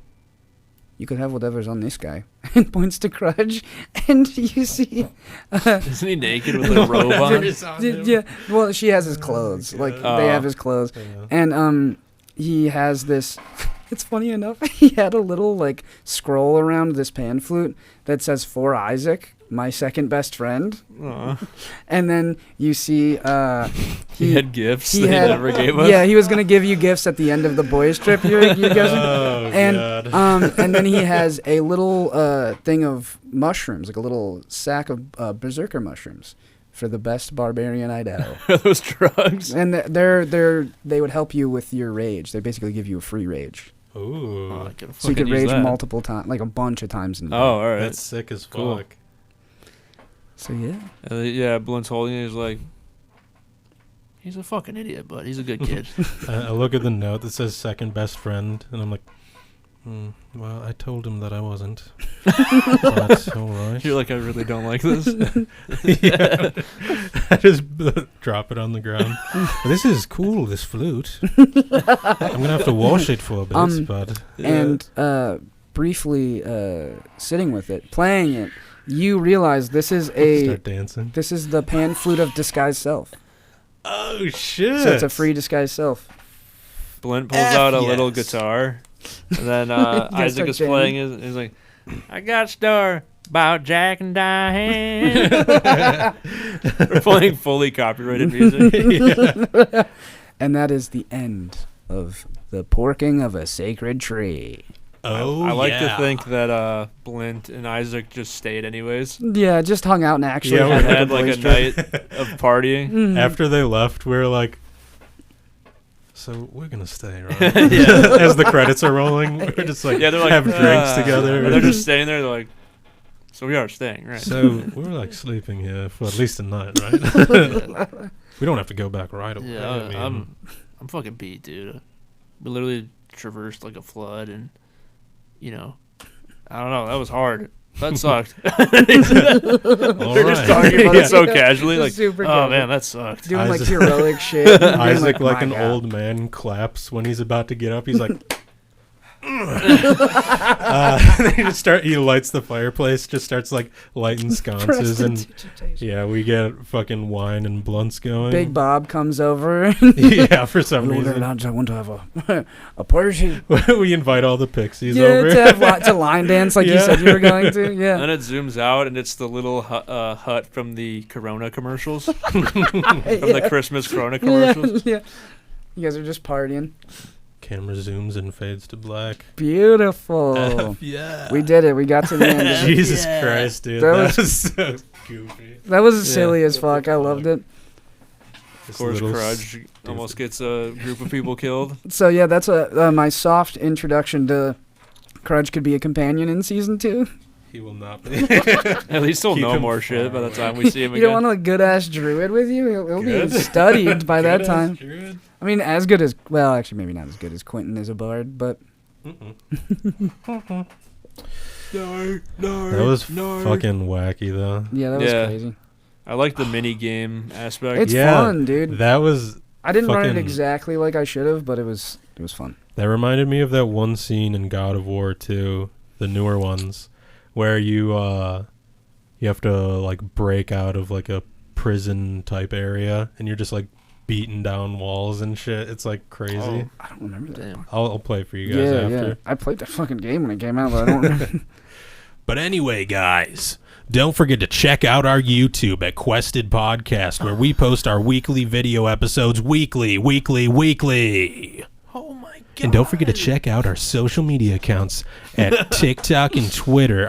You could have whatever's on this guy." And points to Crudge, and you see... Isn't he naked with a robe on? Yeah, well, she has his clothes. Like, they have his clothes. Yeah. And he has this... It's funny enough, he had a little, like, scroll around this pan flute that says, "For Isaac, my second best friend." Aw. And then you see... He had gifts that he never gave us. Yeah, he was going to give you gifts at the end of the boys' trip, you guys. Oh, And God. and then he has a little thing of mushrooms, like a little sack of berserker mushrooms for the best barbarian Idaho. Are those drugs? And they would help you with your rage. They basically give you a free rage, Ooh. Oh, I can so you could fucking use rage that. multiple times, like a bunch of times. In Oh, all right. That's sick as Cool. fuck. So yeah. Yeah, Blint's holding it. He's like, he's a fucking idiot, but he's a good kid. I look at the note that says second best friend, and I'm like, well, I told him that I wasn't. That's all right. You're like, I really don't like this. Yeah. I just drop it on the ground. This is cool, this flute. I'm going to have to wash it for a bit, but... And briefly sitting with it, playing it, you realize this is Start dancing. this is the pan flute of disguised self. Oh, shit. So it's a free disguised self. Blint pulls out a little yes. guitar, and then guys Isaac start is jamming. playing it. He's like, "I got a story about Jack and Diane." We're playing fully copyrighted music. Yeah. And that is the end of the porking of a sacred tree. Oh, I like yeah. to think that Blint and Isaac just stayed anyways. Yeah, just hung out and actually Yeah, And we had like boys a trip. night of partying. Mhm. After they left, we were like, so we're going to stay, right? Yeah. As the credits are rolling, we're just like, Yeah, they're like have drinks together. And they're just staying there. They're like, so we are staying, right? So we were like sleeping here for at least a night, right? We don't have to go back right away. Yeah, I mean, I'm fucking beat, dude. We literally traversed like a flood, and I don't know. That was hard. That sucked. all They're just right. talking about Yeah. it so casually, like, Super oh casual. man, that sucked. Doing like Isaac- heroic shit. Being Isaac, like "My an God." old man, claps when he's about to get up. He's like, he lights the fireplace, just starts like lighting sconces, and yeah, we get fucking wine and blunts going. Big Bob comes over. Yeah, for some I reason. want to have a party. We invite all the pixies Yeah, over. to line dance like you Yeah. said you were going to. And Yeah. then it zooms out, and it's the little hut from the Corona commercials, from the Christmas Corona commercials. Yeah. You guys are just partying. Camera zooms and fades to black. Beautiful. Yeah. We did it. We got to the end. of it. Jesus Christ, dude. That That was so goofy. That was Yeah. silly as fuck. I loved it. Of course, Crudge almost gets a group of people killed. So yeah, that's my soft introduction to Crudge could be a companion in season 2. He will not be. At least he'll Keep know him more far shit by the away. time we see him You don't again. want a good ass druid with you? He'll be Good. studied by that Good time. as Druid. I mean, as good as actually maybe not as good as Quentin as a bard, but Mm-mm. That was fucking wacky, though. yeah, that was Yeah. crazy. I like the mini game aspect. It's Yeah, fun, dude. That was. I didn't run it fucking- exactly like I should have, but it was fun. That reminded me of that one scene in God of War 2, the newer ones, where you have to like break out of like a prison type area, and you're just like beating down walls and shit. It's like crazy. Oh. I don't remember that. Damn. I'll play for you guys Yeah, after. yeah. I played that fucking game when it came out, but I don't remember. But anyway, guys, don't forget to check out our YouTube at Quested Podcast, where we post our weekly video episodes weekly. Oh my god! And don't forget to check out our social media accounts at TikTok and Twitter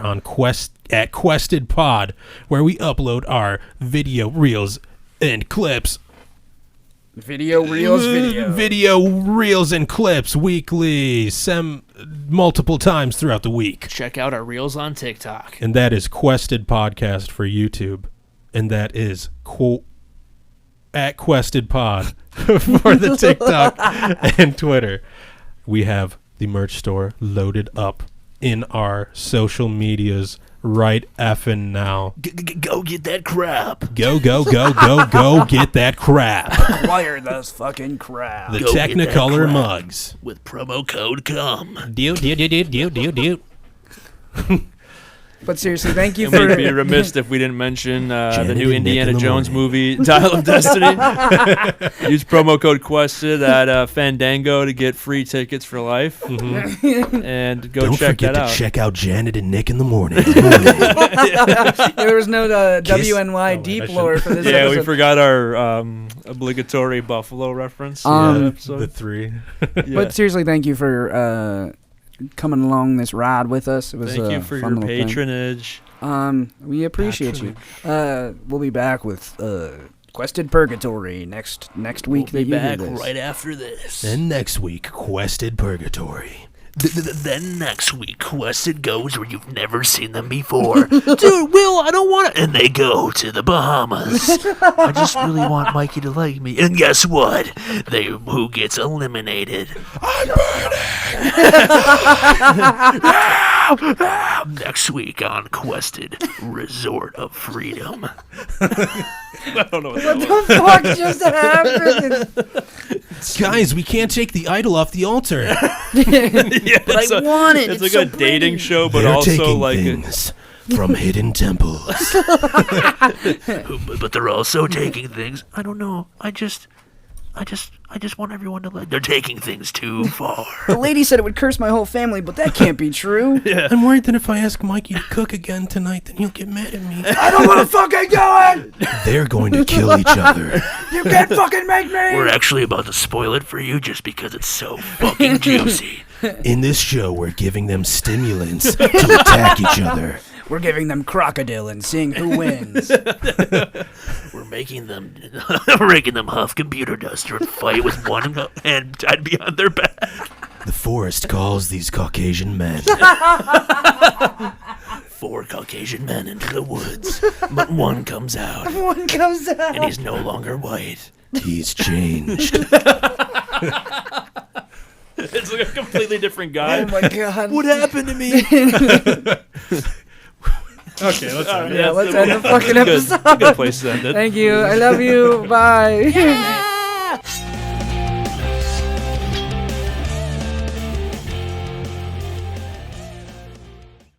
at Quested Pod, where we upload our video reels and clips. Video reels and clips weekly, multiple times throughout the week. Check out our reels on TikTok. And that is Quested Podcast for YouTube. And that is at Quested Pod for the TikTok and Twitter. We have the merch store loaded up in our social medias right effing now. Go get that crap. Go get that crap. Acquire those fucking crap. The Technicolor mugs. With promo code COME. Deal. But seriously, thank you And for... we'd be remiss if we didn't mention the new Indiana Jones movie, Dial of Destiny. Use promo code QUESTED at Fandango to get free tickets for life. Mm-hmm. And go check that out. Don't forget to check out Janet and Nick in the morning. There was no WNY deep lore for this Yeah, episode. we forgot our obligatory Buffalo reference. The three. But seriously, thank you for... coming along this ride with us. It was Thank you for fun your little thing. patronage. We appreciate you. We'll be back with Quested Purgatory next week. We'll be that you hear back this. right after this. And next week, Quested Purgatory. Then next week, Quested goes where you've never seen them before. Dude, Will, I don't want to. And they go to the Bahamas. I just really want Mikey to like me. And guess what? Who gets eliminated? I'm burning! Next week on Quested Resort of Freedom. I don't know what that What the fuck just happened? Guys, we can't take the idol off the altar. Yeah, But I want it. It's It's like so a dating pretty. show, but They're also taking like things from hidden temples. But they're also taking things. I don't know. I just want everyone to like. They're taking things too far. The lady said it would curse my whole family, but that can't be true. I'm worried that if I ask Mikey to cook again tonight, then he'll get mad at me. I don't want to fucking do it! They're going to kill each other. You can't fucking make me! We're actually about to spoil it for you just because it's so fucking juicy. In this show, we're giving them stimulants to attack each other. We're giving them crocodile and seeing who wins. We're making them huff computer duster and fight with one hand tied behind their back. The forest calls these Caucasian men. 4 Caucasian men into the woods, but one comes out, One comes out. and he's no longer white. He's changed. it's like a completely different guy. Oh my god. What happened to me? Okay, let's Yeah, let's end the fucking That's good. episode. That's a good place to end it. Thank you. I love you. Bye.